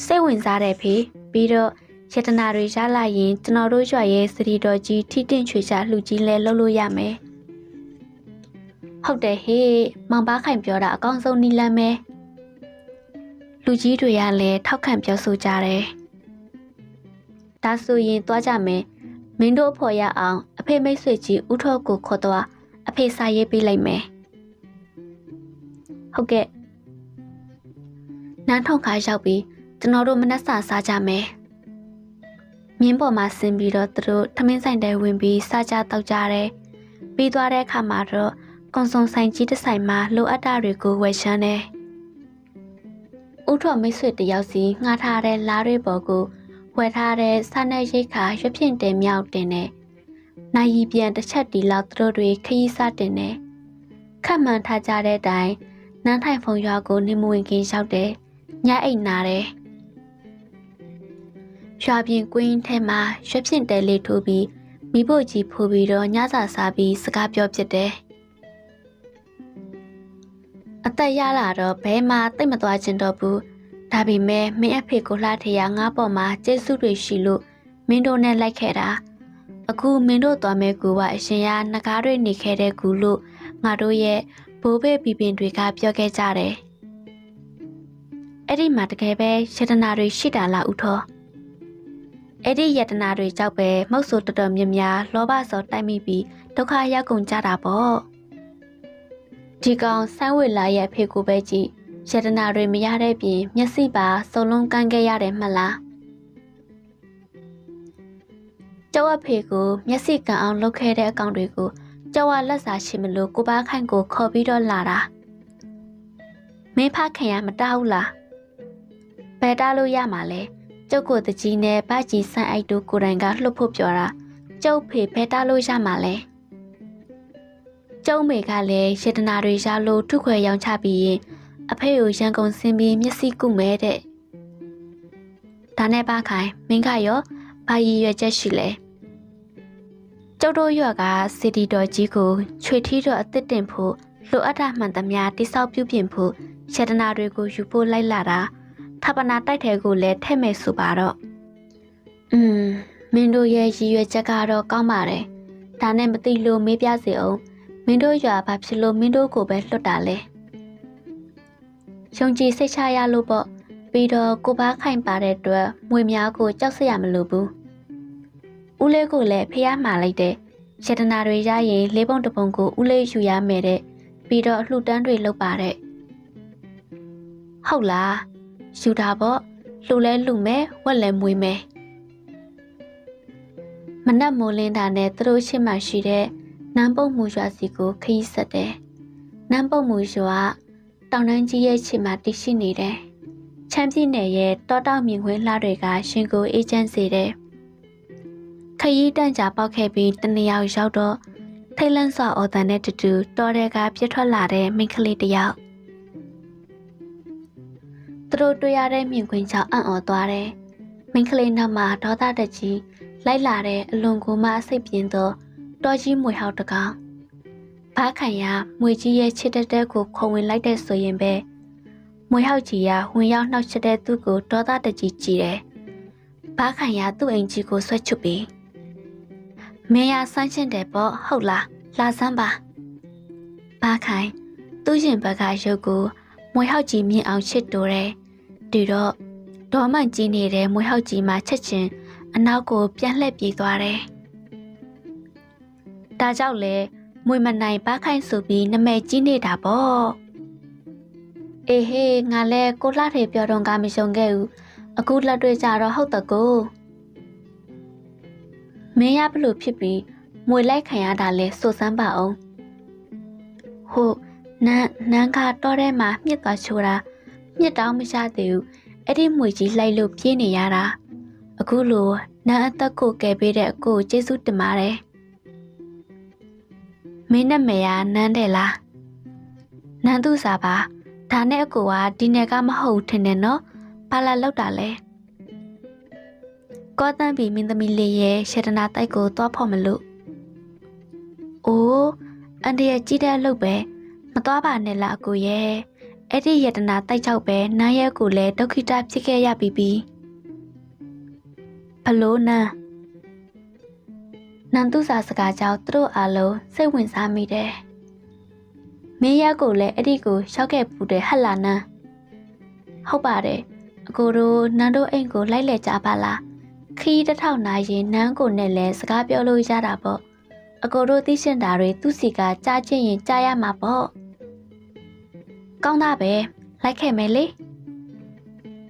Speaker 1: စိတ်ဝင်စားတဲ့ဖေပြီးတော့ယတနာတွေရလာရင်ကျွန်တော်တို့ရွာရဲ့စရီတော်ကြီးထိတင်ချွေချလှူကြီးလဲလုပ်လို့ရမယ်ဟုတ်တယ်ဟေးမောင်ပါခိုင်ပြောတာအကောင်းဆုံးနီးလမ်းပဲလူကြီးတွေကလည်းထောက်ခံပြောဆိုကြတယ်ဒါဆိုရင်သွားကြမယ်မင်းတို့အဖော်ရအောင်အဖေမိတ်ဆွေကြီးဦးထောကိုခေါ်သွားအဖေစာရေးပေးလိုက်မယ်ဟုတ်ကဲ့နန်းထုံခါရောက်ပြီးကျွန်တော်တို့မနက်စာစားကြမယ် မြင်းပေါ်မှာဆင်းပြီးတော့သူတို့ထမင်းဆိုင်တဲဝင်ပြီးစားကြတောက်ကြတယ်ပြီးသွားတဲ့အခါမှာတော့ကွန်ဆုံဆိုင်ကြီးတစ်ဆိုင်မှာလိုအပ်တာတွေကိုဝယ်ရှမ်းတယ်ဦးထွတ်မိတ်ဆွေတယောက်စီငှားထားတဲ့လားတွေပေါ်ကိုဝယ်ထားတဲ့စားနဲ့ရိတ်ခါရွှေဖြင့်တင်မြောက်တင်တယ်နိုင်ရီပြန်တစ်ချက်တီလောက်သူတို့တွေခရီးစားတင်တယ်ခက်မှန်ထားကြတဲ့အတိုင်းနန်းထိုင်ဖုံရွာကိုနေမဝင်ခင်ရောက်တယ်ညအိတ်နာတယ်ရွာပြင်ကွင်းထဲမှာရွှေဖြင့်တဲလေးထိုးပြီးမိဖို့ကြီးဖိုးပြီးတော့ညစာစားပြီးစကားပြောဖြစ်တယ်အသက်ရလာတော့ဘဲမှတိတ်မသွားခြင်းတော့ဘူးဒါပေမဲ့မင်းအဖေကိုလှထရငါးပေါ်မှာကျေးဇူးတွေရှိလို့မင်းတို့နဲ့လိုက်ခဲ့တာအခုမင်းတို့သွားမဲ့ကူကအရှင်ရငကားတွေနေခဲ့တဲ့ကူလို့ငါတို့ရဲ့ဘိုးဘေးပြည်ပင်တွေကပြောခဲ့ကြတယ်အဲ့ဒီမှာတကယ်ပဲယတနာတွေရှိတာလားဦးထောအဲ့ဒီယတနာတွေကြောက်ပဲမဟုတ်ဆိုတော်တော်များများလောဘစောတိုက်မိပြီးဒုက္ခရောက်ကုန်ကြတာပေါ့ဒီကောင်ဆန်းဝေလာရဲ့အဖေကိုပဲကြည့်ယတနာတွေမရတဲ့ပြင်မျက်စိပါစုံလုံးကန်းခဲ့ရတယ်မှလားကျောက်အဖေကိုမျက်စိကန်အောင်လုပ်ခဲ့တဲ့အကောင်တွေကိုကျောက်ကလက်စာရှိမလို့ကိုပါခိုင်ကိုခေါ်ပြီးတော့လာတာမင်းဖခင်ရမတားဘူးလားဘယ်တားလို့ရမှာလဲကျုပ်ကိုတကြီးနဲ့ဗကြီးဆန်းအိုက်တို့ကိုယ်တိုင်ကလှုပ်ဖို့ပြောတာကျုပ်ဖေဘယ်တားလို့ရမှာလဲကျုံမေကလည်းယတနာတွေရလို့ထုခွဲရောင်းချပြီးရင်အဖေကိုရန်ကုန်ဆင်းပြီးမျက်စိကုမဲတဲ့ဒါနဲ့ပါခိုင်မင်းကရောဘာရည်ရွယ်ချက်ရှိလဲကျုပ်တို့ရွာကစီတီတော်ကြီးကိုချွေထီးတော်အသစ်တင်ဖို့လိုအပ်တာမှန်သမျှတိဆောက်ပြုပြင်ဖို့ယတနာတွေကိုယူဖို့လိုက်လာတာထပ်ပနာတိုက်ထဲကိုလည်းထဲ့မဲ့ဆိုပါတော့မင်းတို့ရဲ့ရည်ရွယ်ချက်ကတော့ကောင်းပါတယ်ဒါနဲ့မသိလို့မေးပြစေအောင်မင်းတို့ရွာဘာဖြစ်လို့မင်းတို့ကိုပဲလွတ်တာလဲယုံကြည်စိတ်ချရလို့ပေါ့ပြီးတော့ကိုပါခိုင်ပါတဲ့အတွက်မွေများကိုကြောက်စရာမလိုဘူးဦးလေးကိုလည်းဖျားမှာလိုက်တဲ့ယတနာတွေရရင်လေးပုံတစ်ပုံကိုဦးလေးယူရမယ်တဲ့ပြီးတော့လှူဒန်းတွေလုပ်ပါတဲ့ဟုတ်လားယူတာပေါ့လှူလဲလှူမယ်ဝက်လဲမွေးမယ်မနက်မိုးလင်းတာနဲ့သူတို့ရှိမှရှိတဲ့နန်းပုတ်မူရွာစီကိုခရီးဆက်တယ်နန်းပုတ်မူရွာတောင်တန်းကြီးရဲ့ခြေမှာတည်ရှိနေတယ်ချမ်းပြည်နယ်ရဲ့တောတောင်မြင်ကွင်းလှတွေကရှင်ကိုအေးချမ်းစေတယ်ခရီးတန့်ကြာပေါက်ခဲ့ပြီးတနေရာရောက်တော့ထိတ်လန့်စွာအော်တန်တဲ့တူတောထဲကပြစ်ထွက်လာတဲ့မိန်းကလေးတစ်ယောက်သူတို့တွေ့ရတဲ့မြင်ကွင်းကြောင့်အံ့ဩသွားတယ်မိန်းကလေးနောက်မှာဒေါသတကြီးလိုက်လာတဲ့အလွန်ကိုမှစိတ်ပြင်းသောတော်ကြီးမွေဟောက်တကောင်ဘာခိုင်ရမွေကြီးရဲ့ချစ်တဲ့ကိုခုံဝင်လိုက်တဲ့ဆိုရင်ပဲမွေဟောက်ကြီးကဝင်ရောက်နှောက်ချတဲ့သူ့ကိုဒေါသတကြီးကြည့်တယ်ဘာခိုင်ရသူ့အိမ်ကြီးကိုဆွဲချွတ်ပြီးမင်းရဆန်းချင်တယ်ပေါ့ဟုတ်လားလာစမ်းပါဘာခိုင်သူ့ရင်ဘက်ကရုပ်ကိုမွေဟောက်ကြီးမြင်အောင်ချစ်တိုးတယ်ဒီတော့ဒေါ်မန့်ကြီးနေတဲ့မွေဟောက်ကြီးမှချက်ချင်းအနောက်ကိုပြန်လှည့်ပြေးသွားတယ်ဒါကြောင့်လေမွေမနိုင်ဘာခိုင်ဆိုပြီးနမဲကြီးနေတာပေါ့အေးဟေးငါလဲကိုလှထေပြောတော့ကမရှုံခဲ့ဘူးအခုလက်တွေ့ကြတော့ဟုတ်တကူမင်းရဘလို့ဖြစ်ပြီးမွေလိုက်ခံရတာလဲစိုးစမ်းပါအောင်ဟုတ်နန်းကတော့ထဲမှာမြစ်သွားချိုးတာမြစ်တောင်းမရသေးဘူးအဲ့ဒီမွေကြီးလိုက်လို့ပြေးနေရတာအခုလိုနန်းအသက်ကိုကယ်ပေးတဲ့အကိုကျေးဇူးတင်ပါတယ်မင်းနဲ့မေရနန်းတယ်လားနန်းသူစားပါဒါနဲ့အကိုကဒီနယ်ကမဟုတ်ထင်တယ်နော်ဘာလာလောက်တာလဲကောတန်းပြီးမင်းသမီးလေးရဲ့ရှတနာတိုက်ကိုသွားဖို့မလို့အိုးအန်တရဲ့ကြီးတဲ့အလုပ်ပဲမသွားပါနဲ့လားအကိုရဲ့အဲ့ဒီယတနာတိုက်ချောက်ပဲနားရဲကိုလည်းဒုက္ခိတဖြစ်ခဲ့ရပြီဘလို့နန်းသူစားစကားကြောင့်သူတို့အားလုံးစိတ်ဝင်စားမိတယ်မင်းရကိုလည်းအဲ့ဒီကိုရှောက်ခဲ့ပူတယ်ဟတ်လာနန်းဟုတ်ပါတယ်အကိုတို့နန်းတို့အိမ်ကိုလိုက်လဲကြပါလားခီးတစ်ထောင်နာရင်နန်းကိုနဲ့လဲစကားပြောလို့ရတာပေါ့အကိုတို့သိရှင်တာတွေသူ့စီကကြားချင်းရင်ကြားရမှာပေါ့ကောင်းတာပဲလိုက်ခဲ့မယ်လေ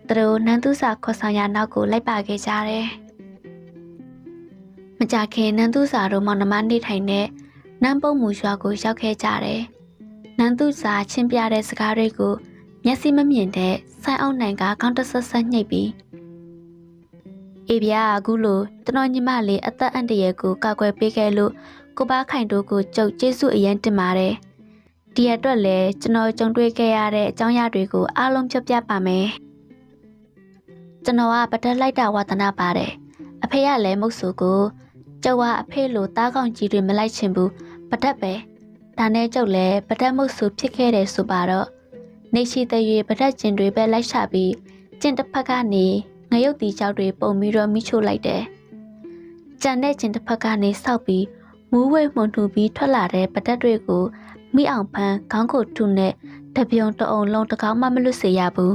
Speaker 1: သူတို့နန်းသူစာခေါ်ဆောင်ရနောက်ကိုလိုက်ပါခဲ့ကြတယ် မကြခင်နန်းသူစာတို့မောင်နှမနေထိုင်တဲ့နန်းပုံမူရွာကိုရောက်ခဲ့ကြတယ်။နန်းသူစာချင်းပြတဲ့စကားတွေကိုမျက်စိမမြင်တဲ့ဆိုင်းအောင်နိုင်ကကောင်းတဆဆညှိပြီးအေးဗျာအခုလိုကျွန်တော်ညီမလေးအသက်အန္တရာယ်ကိုကာကွယ်ပေးခဲ့လို့ကိုပါခိုင်တို့ကိုကြုတ်ကျေးဇူးအရင်တင်ပါတယ်။ဒီအတွက်လည်းကျွန်တော်ကြုံတွေ့ခဲ့ရတဲ့အကြောင်းအရာတွေကိုအားလုံးပြောပြပါမယ်။ကျွန်တော်ကပတက်လိုက်တာဝါသနာပါတယ်။အဖေကလည်းမုတ်ဆူကိုကျုပ်ကအဖေလိုတားကောင်းကြီးတွေမလိုက်ချင်ဘူးပတက်ပဲ။ဒါနဲ့ကျုပ်လည်းပတက်မုတ်ဆူဖြစ်ခဲ့တယ်ဆိုပါတော့နေရှိတဲ့ရွေပတက်ကျင်တွေပဲလိုက်ချပြီးကျင်တစ်ဖက်ကနေငရုတ်တီကြောက်တွေပုံပြီးတော့မိချို့လိုက်တယ်။ကြံတဲ့ကျင်တစ်ဖက်ကနေဆောက်ပြီးမူးဝဲမှုန်ထူပြီးထွက်လာတဲ့ပတက်တွေကိုမိအောင်ဖန်းခေါင်းကိုထုနဲ့တပြုံတအုံလုံးတစ်ကောင်းမှမလွတ်စေရဘူး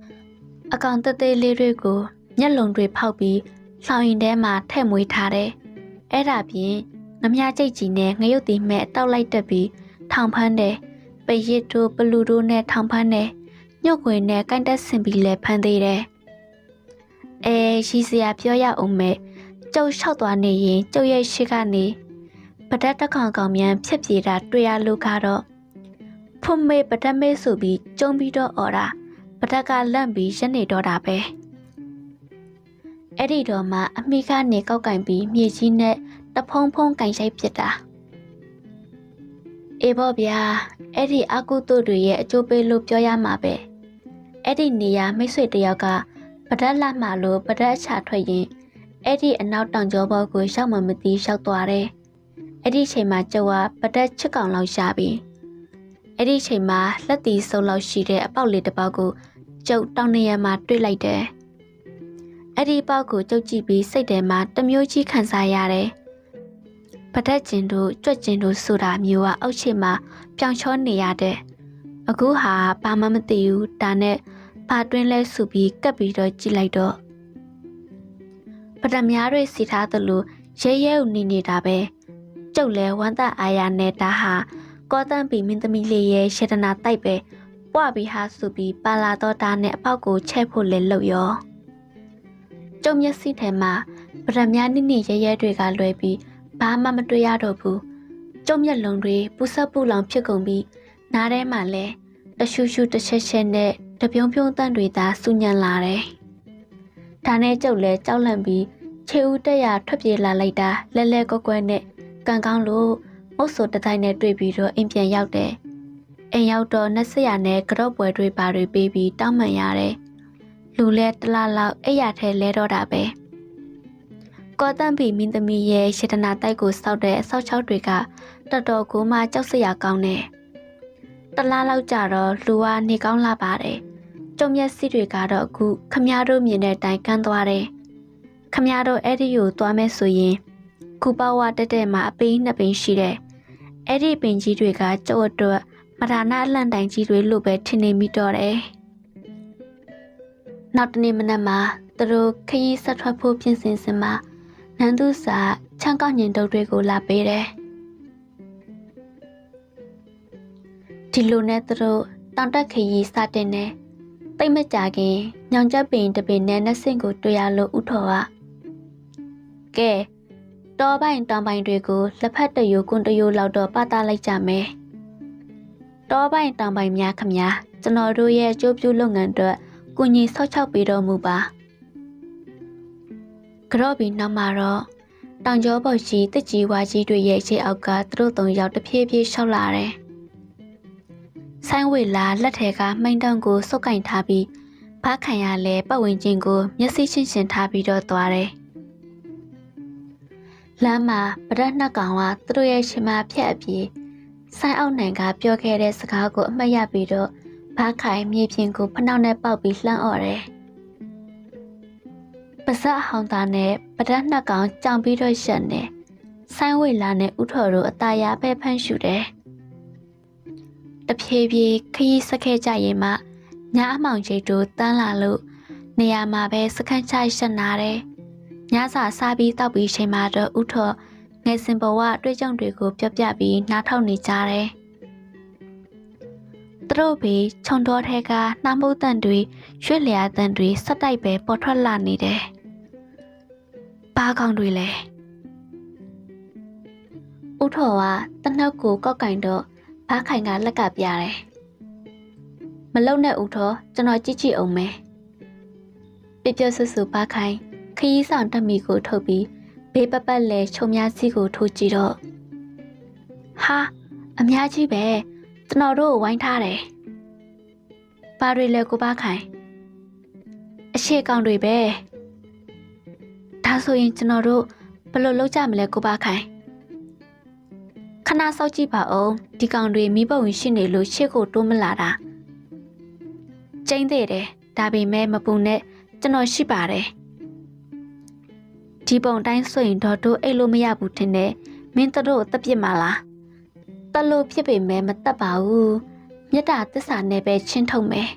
Speaker 1: ။အကောင်တက်သေးလေးတွေကိုမျက်လုံးတွေဖောက်ပြီးလှောင်ရင်ထဲမှာထည့်မွေးထားတယ်။အဲ့ဒါပြင်ငမြကြိတ်ကြီးနဲ့ငရုတ်တီမဲ့တောက်လိုက်တက်ပြီးထောင်ဖန်းတယ်။ပရစ်တို့ပလူတို့နဲ့ထောင်ဖန်းတယ်။ညှုတ်ခွေနဲ့ကိုင်းတက်ဆင်ပြီးလဲဖန်းသေးတယ်။ရှိစရာပြောရအောင်မဲ့ကျုပ်လျှောက်သွားနေရင်ကျုပ်ရဲ့ရှိကနေပတက်တကောင်ကောင်မြန်ဖြစ်ပြေတာတွေ့ရလို့ကတော့ဖွမေပတက်မေဆိုပြီးကျုံပြီးတော့အော်တာပတက်ကလန့်ပြီးရက်နေတော့တာပဲအဲ့ဒီတော့မှအမိကနေကောက်ကင်ပြီးမြေကြီးနဲ့တဖုံဖုံကင်ဆိုင်ပစ်တာအေးပေါ့ဗျာအဲ့ဒီအကုသို့တွေရဲ့အကျိုးပေးလို့ပြောရမှာပဲအဲ့ဒီနေရာမိတ်ဆွေတယောက်ကပတက်လာမှလို့ပတက်ချထွက်ရင်အဲ့ဒီအနောက်တောင်ကျောဘောကိုရောက်မှမသိရောက်သွားတယ်အဲ့ဒီချိန်မှာကျုပ်ကပတက်ချစ်ကောင်လောက်ရှာပြီအဲ့ဒီချိန်မှာလက်တီစုံလောက်ရှိတဲ့အပေါက်လေးတစ်ပေါက်ကိုကျုပ်တောင်နေရာမှာတွေ့လိုက်တယ်အဲ့ဒီပေါက်ကိုကျုပ်ကြည့်ပြီးစိတ်ထဲမှာတမျိုးကြီးခံစားရတယ်ပတက်ကျင်တို့ကြွက်ကျင်တို့ဆိုတာမျိုးကအောက်ခြေမှာပြောင်ချောနေရတဲ့အခုဟာဘာမှမသိဘူးဒါနဲ့ဘာတွင်းလဲဆူပြီးကပ်ပြီးတော့ကြည့်လိုက်တော့ပထမတွေစီထားသလိုရဲရဲဦးနေနေတာပဲကျုပ်လဲဝမ်းသာအားရနဲ့ဒါဟာကောတန်းပီမင်းသမီးလေးရဲ့ရှေတနာတိုက်ပဲပွားပြီးဟာဆူပြီးပါလာတော့တာနဲ့အပေါက်ကိုချဲ့ဖို့လဲလှုပ်ရောကျုံမျက်စိထဲမှာပထမနိနိရဲရဲတွေကလွယ်ပြီးဘာမှမတွေ့ရတော့ဘူးကျုံမျက်လုံးတွေပူဆက်ပူလောင်ဖြစ်ကုန်ပြီးနားထဲမှာလဲတရှူရှူတစ်ချက်ချက်နဲ့တပြုံးပြုံးတန့်တွေသာစူညံလာတယ်ဒါနဲ့ကျုပ်လဲကြောက်လန့်ပြီးခြေဦးတက်ရထွက်ပြေးလာလိုက်တာလဲလဲကွက်ကွက်နဲ့ကန်ကောင်းလို့မုတ်ဆိုတတိုင်းနဲ့တွေ့ပြီးတော့အိမ်ပြန်ရောက်တယ်အိမ်ရောက်တော့နှက်စရနဲ့ကြော့ပွဲတွေပါတွေပေးပြီးတောင်းပန်ရတယ်လူလဲတလားလောက်အိယာထဲလဲတော့တာပဲကောတန့်ပီမင်းသမီးရဲ့ရှေတနာတိုက်ကိုစောက်တဲ့အဆောက်ချောက်တွေကတော်တော်ကိုမှကြောက်စရာကောင်းတယ်တလားလောက်ကြတော့လူကနေကောင်းလာပါတယ်ကျုံမျက်စိတွေကတော့အခုခမည်းတော်မြင်တဲ့အတိုင်းကန်းသွားတယ်ခမည်းတော်အဲ့ဒီကိုသွားမယ်ဆိုရင်ခုပေါဝတက်တဲ့မှာအပိနှစ်ပိရှိတယ်အဲ့ဒီပင်ကြီးတွေကကျုပ်အတွက်မဒါနာအလန့်တိုင်ကြီးတွေလို့ပဲထင်နေမိတော့တယ်နောက်တနေ့မနက်မှာသူတို့ခရီးဆက်ထွက်ဖို့ပြင်ဆင်စင်မှာနန်းသူစာချမ်းကောက်ညင်တုပ်တွေကိုလာပေးတယ်ဒီလိုနဲ့သူတို့တောင်တက်ခရီးစတင်တယ်တိတ်မကြခင်ညောင်ချက်ပင်တပင်နဲ့နှက်စင်ကိုတွေ့ရလို့ဥထော်ကကဲတောပိုင်းတောင်ပိုင်းတွေကိုလက်ဖက်တရိုးကွန်တရိုးလောက်တော့ပတ်သားလိုက်ကြမယ်တောပိုင်းတောင်ပိုင်းများခမညာကျွန်တော်တို့ရဲ့အကျိုးပြုလုပ်ငန်းအတွက်ကုညီဆောက်ချောက်ပေးတော်မူပါကြော့ပြီးနောက်မှာတော့တောင်ကျောပေါ်ရှိတစ်ကြီးဝါကြီးတွေရဲ့ခြေအောက်ကသူတို့သုံးယောက်တဖြည်းဖြည်းရှောက်လာတယ်ဆိုင်းဝေလာလက်ထဲကမှိန်တောင်ကိုစုပ်ကင်ထားပြီးဘားခံရလဲပတ်ဝန်းကျင်ကိုမျက်စိချင်းချင်းထားပြီးတော့သွားတယ်လမ်းမှာပဒတ်နှစ်ကောင်ကသူတို့ရဲ့ရှင်မဖြတ်အပြေဆိုင်းအောင်နိုင်ကပြောခဲ့တဲ့စကားကိုအမှတ်ရပြီးတော့ဘားခိုင်မြေပြင်ကိုဖနှောက်နဲ့ပေါက်ပြီးလှမ်းអော်တယ်ပါဇက်ဟောင်းသားနဲ့ပဒတ်နှစ်ကောင်ကြောင်ပြီးတော့ရက်နေဆိုင်းဝေလာနဲ့ဥထော်တို့အตาရပဲဖန့်ရှူတယ်တဖြည်းဖြည်းခရီးဆက်ခဲ့ကြရင်မှညအမောင်ကြီးတို့တန်းလာလို့နေရာမှာပဲစခန်းချရက်နာတယ်ညစာစားပြီးတောက်ပြီးချိန်မှာတော့ဥထော်ငယ်စဉ်ဘဝအတွေ့အကြုံတွေကိုပြောပြပြီးနားထောင်နေကြတယ်သူတို့ပဲခြုံတော်ထဲကနှမ်းမုတ်တန်တွေရွှေ့လျာတန်တွေစက်တိုက်ပဲပေါ်ထွက်လာနေတယ်ဘာကောင်တွေလဲ ဦးထော်ကတနက်ကိုကောက်ကင်တော့ဘားခိုင်ကလက်ကပြတယ်မလုံနဲ့ဦးထော်ကျွန်တော်ကြည့်ကြည့်အောင်မယ်ပြပြဆူဆူဘားခိုင်ခရီးဆောင်တက်မီကိုထုတ်ပြီးဘေးပပတ်လဲချုံများစီကိုထိုးကြည့်တော့ဟာအများကြီးပဲကျွန်တော်တို့ဝိုင်းထားတယ်ဘာတွေလဲကိုဘားခိုင်အရှိကောင်တွေပဲဒါဆိုရင်ကျွန်တော်တို့ဘယ်လိုလုပ်ကြမလဲကိုဘားခိုင်ခဏစောင့်ကြည့်ပါဦးဒီကောင်တွေမိဘဝင်ရှိနေလို့ရှေ့ကိုတိုးမလာတာကျင်းသေးတယ်ဒါပေမဲ့မပူနဲ့ကျွန်တော်ရှိပါတယ်ဒီပုံတိုင်းဆိုရင်တော့တို့အိတ်လို့မရဘူးထင်တယ်မင်းတို့တက်ပြစ်မှာလားတက်လို့ဖြစ်ပေမဲ့မတက်ပါဘူးမြတ်တာသစ္စာနဲ့ပဲချင်းထုတ်မယ်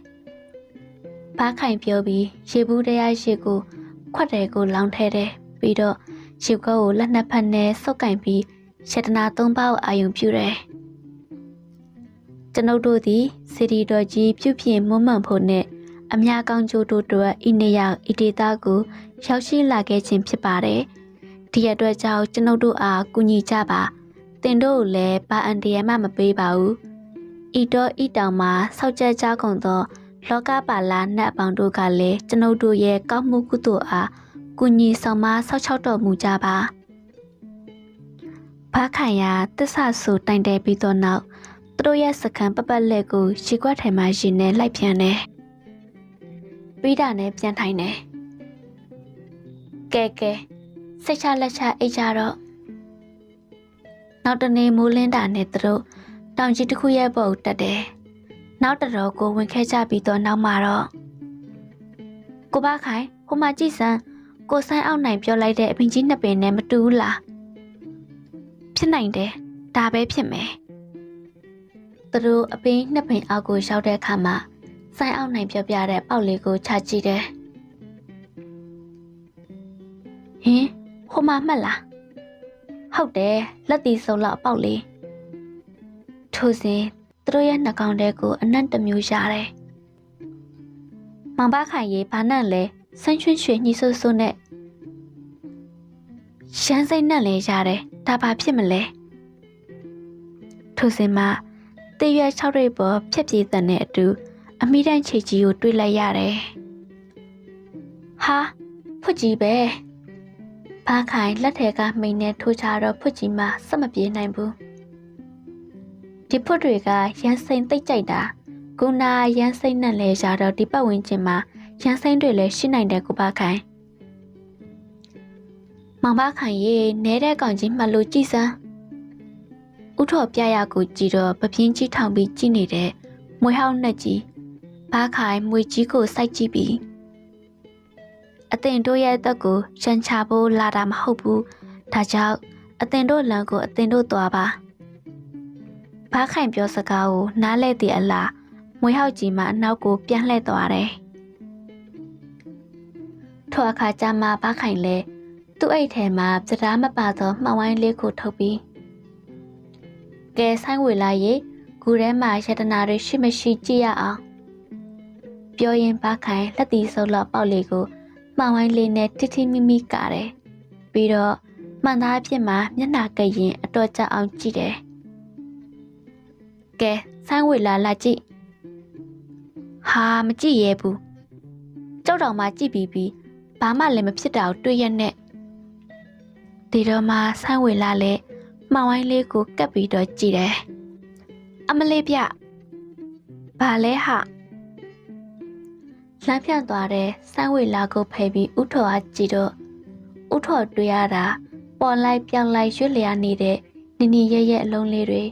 Speaker 1: ဘားခိုင်ပြောပြီးရေဘူးတရားရှိကိုခွက်တယ်ကိုလောင်းထဲတယ်ပြီးတော့ရေကောကိုလက်နှစ်ဖက်နဲ့ဆုပ်ကင်ပြီးရှတနာ၃ပါးကိုအာယုံပြုတယ်ကျွန်ုပ်တို့သည်စီဒီတော်ကြီးပြုပြင်မွမ်းမံဖို့နဲ့အများကောင်းကျိုးတို့အတွက်ဤနေရာဤဒေသကိုရောက်ရှိလာခဲ့ခြင်းဖြစ်ပါတယ်ဒီအတွက်ကြောင့်ကျွန်ုပ်တို့အားကူညီကြပါတင်တို့ကိုလည်းဘာအန်တရမှမပေးပါဘူးဤတော့ဤတောင်မှာဆောက်ကြကြကုန်သောလောကပါလာနတ်အပေါင်းတို့ကလည်းကျွန်ုပ်တို့ရဲ့ကောင်းမှုကုသိုလ်အားကူညီဆောင်မဆောက်ချောက်တော်မူကြပါဘားခိုင်ရတစ္ဆဆူတိုင်တယ်ပြီးတော့နောက်သူတို့ရဲ့စခန်းပပတ်လက်ကိုရှီကွက်ထဲမှာရှင်နေလိုက်ပြန်တယ်ပြီးတာနဲ့ပြန်ထိုင်တယ်ကဲစိတ်ချလက်ချအိတ်ကြတော့နောက်တနေ့မိုးလင်းတာနဲ့သူတို့တောင်ကြီးတစ်ခုရဲ့ပေါ်တက်တယ်နောက်တတော်ကိုဝင်ခဲကြပြီးတော့နောက်မှာတော့ကိုဘားခိုင်ဟိုမှာကြည့်စမ်းကိုဆိုင်အောင်နိုင်ပြောလိုက်တဲ့အပင်ကြီးနှစ်ပင်နဲ့မတူဘူးလားဖြစ်နိုင်တယ်ဒါပဲဖြစ်မယ်သူတို့အပင်နှစ်ပင်အောက်ကိုရောက်တဲ့အခါမှာဆိုင်အောင်နိုင်ပြောပြတဲ့ပေါက်လေးကိုချကြည့်တယ်ဟင်ဟိုမှာမှတ်လားဟုတ်တယ်လက်တီစုံလောက်ပေါက်လေးထိုစဉ်သူတို့ရဲ့နှာခေါင်းထဲကိုအနံ့တစ်မျိုးရတယ်မောင်ဘားခိုင်ရေးဘာနဲ့လဲဆန်းချွင်းရွှေညှိဆိုးဆိုးနဲ့ရှမ်းစိတ်နဲ့လဲရတယ်ဒါဘာဖြစ်မလဲထိုစဉ်မှာတရွက်၆ရိပ်ပေါ်ဖြက်ပြေးတဲ့အတူအမိတိုင်းချေကြီးကိုတွေးလိုက်ရတယ်ဟာဖွတ်ကြီးပဲဘားခိုင်လက်ထဲကမိန်နဲ့ထိုးချတော့ဖွတ်ကြီးမှစက်မပြေးနိုင်ဘူးဒီဖွတ်တွေကရန်စိန်သိပ်ကြိုက်တာကုနာရန်စိန်နဲ့လဲရတော့ဒီပတ်ဝန်းကျင်မှာရန်စိန်တွေလည်းရှိနိုင်တယ်ကိုဘားခိုင်မောင်ဘားခိုင်ရေနဲတဲ့ကောင်ကြီးမှလို့ကြည်စမ်းဥထော်ပြရကိုကြည်တော့ပပြင်းကြီးထောင်ပြီးကြည့်နေတဲ့မွေဟောင်းနဲ့ကြီးဘားခိုင်မွေကြီးကိုစိုက်ကြည့်ပြီးအတင်တို့ရဲ့အသက်ကိုရှန်ချဖို့လာတာမဟုတ်ဘူးဒါကြောင့်အတင်တို့လမ်းကိုအတင်တို့သွားပါဘားခိုင်ပြောစကားကိုနားလဲတဲ့အလားမွေဟောက်ကြီးမှအနောက်ကိုပြန်လှည့်သွားတယ်ထိုအခါကျမှဘားခိုင်လဲသူ့အိတ်ထဲမှာစတားမပါသောမှောင်ဝိုင်းလေးကိုထုတ်ပြီးကဲဆိုင်ဝေလာရေဂူထဲမှာယတနာတွေရှိမရှိကြည့်ရအောင်ပြောရင်ဘားခိုင်လက်တီဆုပ်လောက်ပေါက်လေးကိုမှောင်ဝိုင်းလေးနဲ့တိတိမိမိကာတယ်ပြီးတော့မှန်သားအဖြစ်မှာမျက်နှာကရင်အတော်ကြအောင်ကြည့်တယ်ကဲဆိုင်ဝေလာကြည့်ဟာမကြည့်ရဲဘူးကြောက်တော်မှကြည့်ပြီးဘာမှလည်းမဖြစ်တာကိုတွေ့ရနဲ့ဒီတော့မှဆိုင်ဝေလာလဲမှောင်ဝိုင်းလေးကိုကပ်ပြီးတော့ကြည့်တယ်အမလေးပြဘာလဲဟာလမ်းဖြန့်သွားတဲ့ဆိုင်ဝေလာကိုဖယ်ပြီးဥထော်အားကြည့်တော့ဥထော်တွေ့ရတာပေါ်လိုက်ပြောင်းလိုက်ရွတ်လျာနေတဲ့နီနီရဲရဲအလုံးလေးတွေ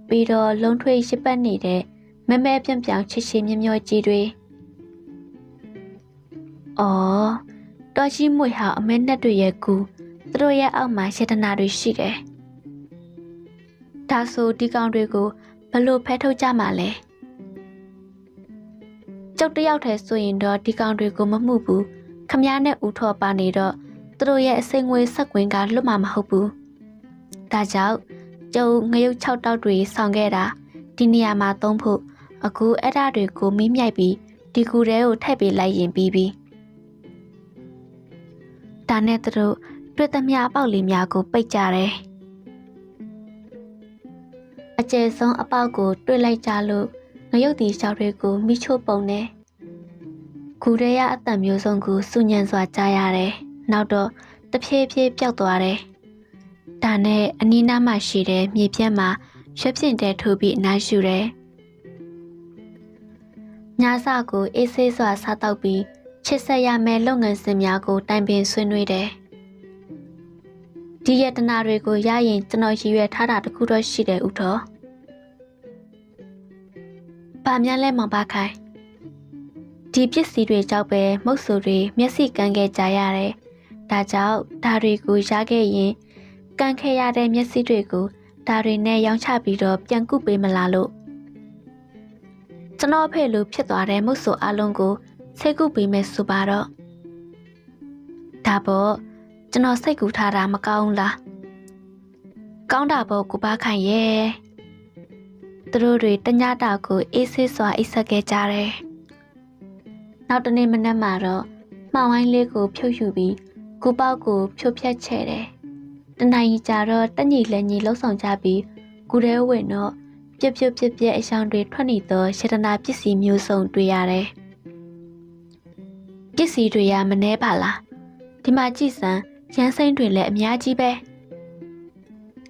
Speaker 1: ပြီးတော့လုံးထွေးရှစ်ပတ်နေတဲ့မဲမဲပြန့်ပြောင်ချစ်ချစ်မြမျောကြီးတွေအော်တော်ရှိမွေဟာအမဲနဲ့တွေရဲ့ကူသူတို့ရဲ့အောက်မှာယတနာတွေရှိတယ်ဒါဆိုဒီကောင်တွေကိုဘလို့ဖဲထုတ်ကြမှာလဲကျုပ်တယောက်တည်းဆိုရင်တော့ဒီကောင်တွေကိုမမှုဘူးခမားနဲ့ဦးထော်ပါနေတော့သူတို့ရဲ့အစိမ်ငွေဆက်ကွင်းကလွတ်မှာမဟုတ်ဘူးဒါကြောင့်ကျုပ်ငရုတ်6တောက်တွေဆောင်ခဲ့တာဒီနေရာမှာသုံးဖို့အခုအဲ့ဓာတွေကိုမီးမြိုက်ပြီးဒီကူထဲကိုထည့်ပေးလိုက်ရင်ပြီးပြီဒါနဲ့သူတို့တွေ့သမျှအပေါက်လေးများကိုပိတ်ကြတယ် အကျယ်ဆုံးအပေါက်ကိုတွေ့လိုက်ကြလို့ငရုတ်တီရှောက်တွေကိုမိချို့ပုံနေ။ခုရဲရအတန်မျိုးစုံကိုစူညံစွာကြားရတယ်။နောက်တော့တဖြည်းဖြည်းပျောက်သွားတယ်။ဒါနဲ့အနီးနားမှာရှိတဲ့မြေပြန့်မှာရွှေပြင့်တဲထိုးပြီးနားရှူတယ်။ညစာကိုအေးဆေးစွာစားတောက်ပြီးချစ်ဆက်ရမယ့်လုပ်ငန်းစဉ်များကိုတိုင်ပင်ဆွေးနွေးတယ်။ဒီရတနာတွေကိုရရင်ကျွန်တော်ရည်ရွယ်ထားတာတခုတော့ရှိတယ်ဦးတော်။ဘာများလဲမောင်ပါခိုင်ဒီပစ္စည်းတွေကြောင့်ပဲမုတ်ဆူတွေမျက်စိကန်းခဲ့ကြရတယ်။ဒါကြောင့်ဒါတွေကိုရခဲ့ရင်ကန်းခဲ့ရတဲ့မျက်စိတွေကိုဒါတွေနဲ့ရောင်းချပြီးတော့ပြန်ကုပေးမလားလို့ကျွန်တော်ဖေလို့ဖြစ်သွားတဲ့မုတ်ဆူအလုံးကိုစိတ်ကုပေးမယ်ဆိုပါတော့ဒါပေါ့ကျွန်တော်စိတ်ကူထားတာမကောင်းလားကောင်းတာပေါ့ကိုပါခိုင်ရဲ့သူတို့တွေတညတာကိုအေးဆေးစွာအိပ်ဆက်ခဲ့ကြတယ်နောက်တနေ့မနက်မှာတော့မှောင်ဝိုင်းလေးကိုဖြုတ်ယူပြီးကိုပေါက်ကိုဖြိုဖြက်ချဲ့တယ်တနိုင်ကြာတော့တက်ညီလက်ညီလှုပ်ဆောင်ကြပြီးကိုရဲဝင်တော့ပြက်အရှောင်းတွေထွက်နေသောရှတနာပစ္စည်းမျိုးစုံတွေ့ရတယ်ပစ္စည်းတွေရမနှဲပါလားဒီမှာကြည့်စမ်းရန်စိမ့်တွေလည်းအများကြီးပဲ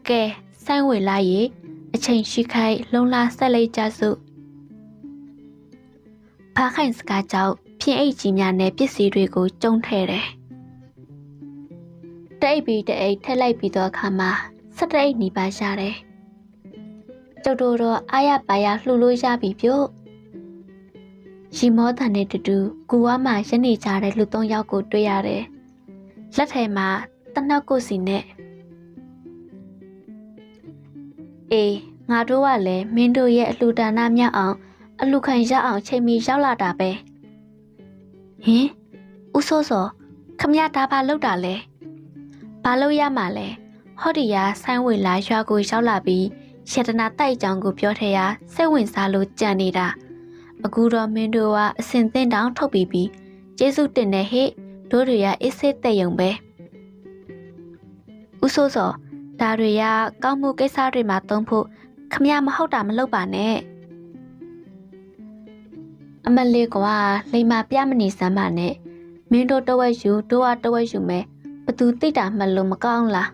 Speaker 1: ကဲဆိုင်းဝေလာရေအချိန်ရှိခိုက်လုံလာဆက်လိုက်ကြစို့ဖားခိုင်စကားကြောင့်ဖြင်းအိတ်ကြီးများနဲ့ပစ္စည်းတွေကိုကျုံထဲတယ်တိတ်ပြီးတိတ်ထက်လိုက်ပြီးတော့အခါမှာ၁၁အိတ်နီးပါးရတယ်ကျုပ်တို့တော့အားရပါရလှူလို့ရပြီပြုတ်ရီမောတန်နဲ့တူတူကူဝါမှာရနေကြတဲ့လူ၃ယောက်ကိုတွေ့ရတယ်လက်ထဲမှာတနက်ကိုစီနဲ့အေးငါတို့ကလည်းမင်းတို့ရဲ့အလှူဒါနမြောက်အောင်အလှူခံရအောင်ချိန်မီရောက်လာတာပဲဟင်ဦးစိုးစောခမရဒါဘာလုပ်တာလဲဘာလို့ရမှာလဲဟောဒီယာဆိုင်းဝေလာရွာကိုရောက်လာပြီးရှတနာတိုက်ကြောင်ကိုပြောထရစိတ်ဝင်စားလို့ကြံနေတာအခုတော့မင်းတို့ကအစင်သင်းတောင်ထုတ်ပြီးကျေးဇူးတင်တဲ့ဟဲ့တို့တွေရအေးဆေးတဲ့ယုံပဲဦးစိုးစောဒါတွေကကောင်းမှုကိစ္စတွေမှာသုံးဖို့ခမရမဟုတ်တာမလုပ်ပါနဲ့အမလေးကွာလိမ္မာပြမနေစမ်းပါနဲ့မင်းတို့တဝက်ယူတို့ကတဝက်ယူမယ်ဘသူသိတာမှလို့မကောင်းလား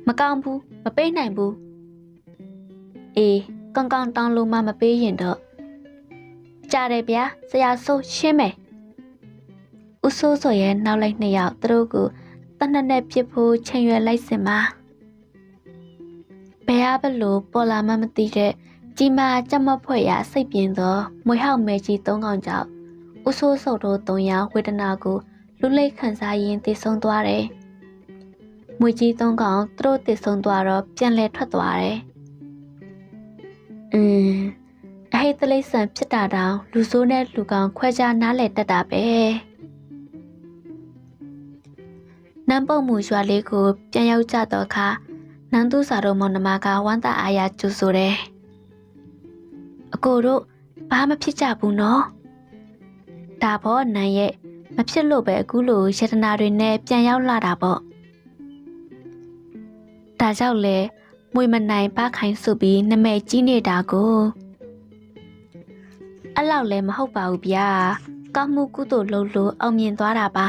Speaker 1: မကောင်းဘူးမပေးနိုင်ဘူးအေးကောင်းကောင်းတောင်းလို့မှမပေးရင်တော့ကြားတယ်ဗျာဆရာဆိုးရှင်းမယ်ဦးစိုးစောရဲ့နောက်လိုက်2ယောက်သူတို့ကိုတနက်နဲ့ပြစ်ဖို့ချိန်ရွယ်လိုက်စင်ပါဘယ်ဟာဘလို့ပေါ်လာမှမသိတဲ့ကြီးမားကြက်မဖွဲ့ရစိတ်ပြင်းသောမွေဟောက်မဲကြီး3កောင်ကြောင့်ဦးစိုးစောတို့3ယောက်ဝေဒနာကိုလူလိတ်ခံစားရင်းတည်ဆုံသွားတယ်မွေကြီး3កောင်သူတို့တည်ဆုံသွားတော့ပြန်လဲထွက်သွားတယ်အဟိတ်တလိဆန်ဖြစ်တာတောင်လူဆိုးနဲ့လူကောင်ခွဲခြားနားလည်တတ်တာပဲနန်းပုံမူရွာလေးကိုပြန်ရောက်ကြတော့ခါနန်းသူစာတို့မောင်နှမကဝမ်းသာအားရကြိုဆိုတယ်အကိုတို့ဘာမှဖြစ်ကြဘူးနော်ဒါပေါ့နန်းရဲ့မဖြစ်လို့ပဲအခုလိုယတနာတွေနဲ့ပြန်ရောက်လာတာပေါ့ဒါကြောင့်လေမွေမနိုင်ပါခိုင်းဆိုပြီးနမဲကြီးနေတာကိုအဲ့လောက်လည်းမဟုတ်ပါဘူးဗျာကောင်းမှုကုသိုလ်လုပ်လို့အောင်မြင်သွားတာပါ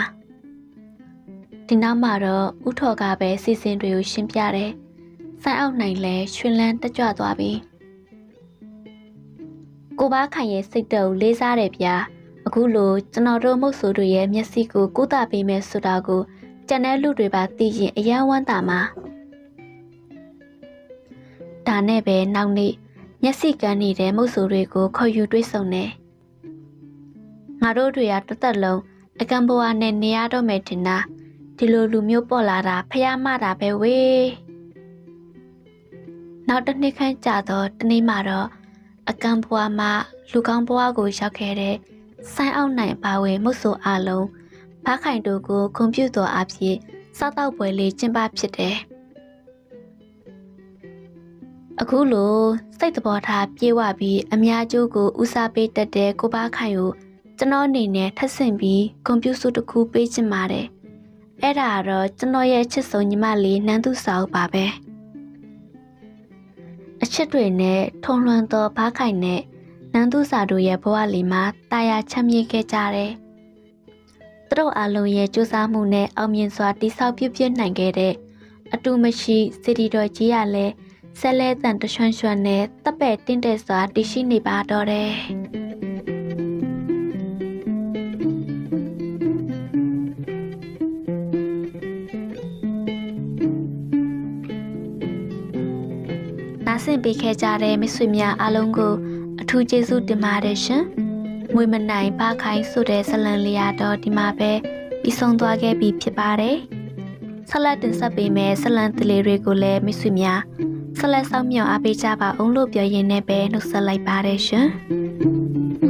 Speaker 1: ဒီနောက်မှာတော့ဥထော်ကပဲစီစဉ်တွေကိုရှင်းပြတယ်ဆိုင်းအောက်နိုင်လဲရွှင်လန်းတက်ကြွသွားပြီကိုပါခိုင်ရဲ့စိတ်တုပ်လေးစားတယ်ဗျာအခုလိုကျွန်တော်တို့မုတ်ဆိုးတွေရဲ့မျက်စိကိုကုသပေးမယ်ဆိုတာကိုကျန်တဲ့လူတွေပါသိရင်အယံဝမ်းသာမှာဒါနဲ့ပဲနောက်နေ့မျက်စိကန်းနေတဲ့မုတ်ဆိုးတွေကိုခေါ်ယူတွေ့ဆုံတယ်ငါတို့တွေကတသက်လုံးအကံဘွားနဲ့နေရတော့မယ်တင်တာဒီလိုလူမျိုးပေါ်လာတာဖျားမတာပဲဝေးနောက်တစ်နှစ်ခန့်ကြာတော့တနေ့မှာတော့အကံဘွားမှာလူကောင်းဘွားကိုရောက်ခဲ့တဲ့ဆိုင်းအောင်နိုင်ပါဝင်မုတ်ဆိုအားလုံးဘားခိုင်တို့ကိုကွန်ပျူတာအဖြစ်စားတော့ပွဲလေးကျင်းပဖြစ်တယ်အခုလိုစိတ်သဘောထားပြေဝပြီးအများကျိုးကိုဦးစားပေးတတ်တဲ့ကိုပါခိုင်ကိုကျွန်တော်အနေနဲ့ထပ်ဆင့်ပြီးကွန်ပျူတာတစ်ခုပေးချင်ပါတယ်အဲ့ဒါကတော့ကျွန်တော်ရဲ့ချစ်ဆုံးညီမလေးနန်းသူစာအုပ်ပါပဲ ချစ်တွေနဲ့ထုံလွှမ်းသောဘားခိုင်နဲ့နန်းသူစာတို့ရဲ့ဘဝလေးမှာတာယာချမ်းမြေ့ခဲ့ကြတယ်။သူတို့အလုံးရဲ့ကြိုးစားမှုနဲ့အောင်မြင်စွာတိဆောက်ပြုပြနိုင်ခဲ့တဲ့အတူမရှိစီတီတော်ကြီးကလည်းဆက်လဲတန်တရွှန်းရွှန်းနဲ့တပ်ပဲ့တင်းတဲ့စွာတည်ရှိနေပါတော့တယ်။နားဆင်ပေးခဲ့ကြတဲ့မိတ်ဆွေများအားလုံးကိုအထူးကျေးဇူးတင်ပါတယ်ရှင်။မွေမနိုင်ပါခိုင်းဆိုတဲ့ဇလံလေးရတော့ဒီမှာပဲပြီးဆုံးသွားခဲ့ပြီဖြစ်ပါတယ်။ဆက်လက်တင်ဆက်ပေးမယ့်ဇလံတလေးတွေကိုလည်းမိတ်ဆွေများဆက်လက်ဆောင်မြောက်အားပေးကြပါအောင်လို့ပြောရင်းနဲ့ပဲနှုတ်ဆက်လိုက်ပါတယ်ရှင်။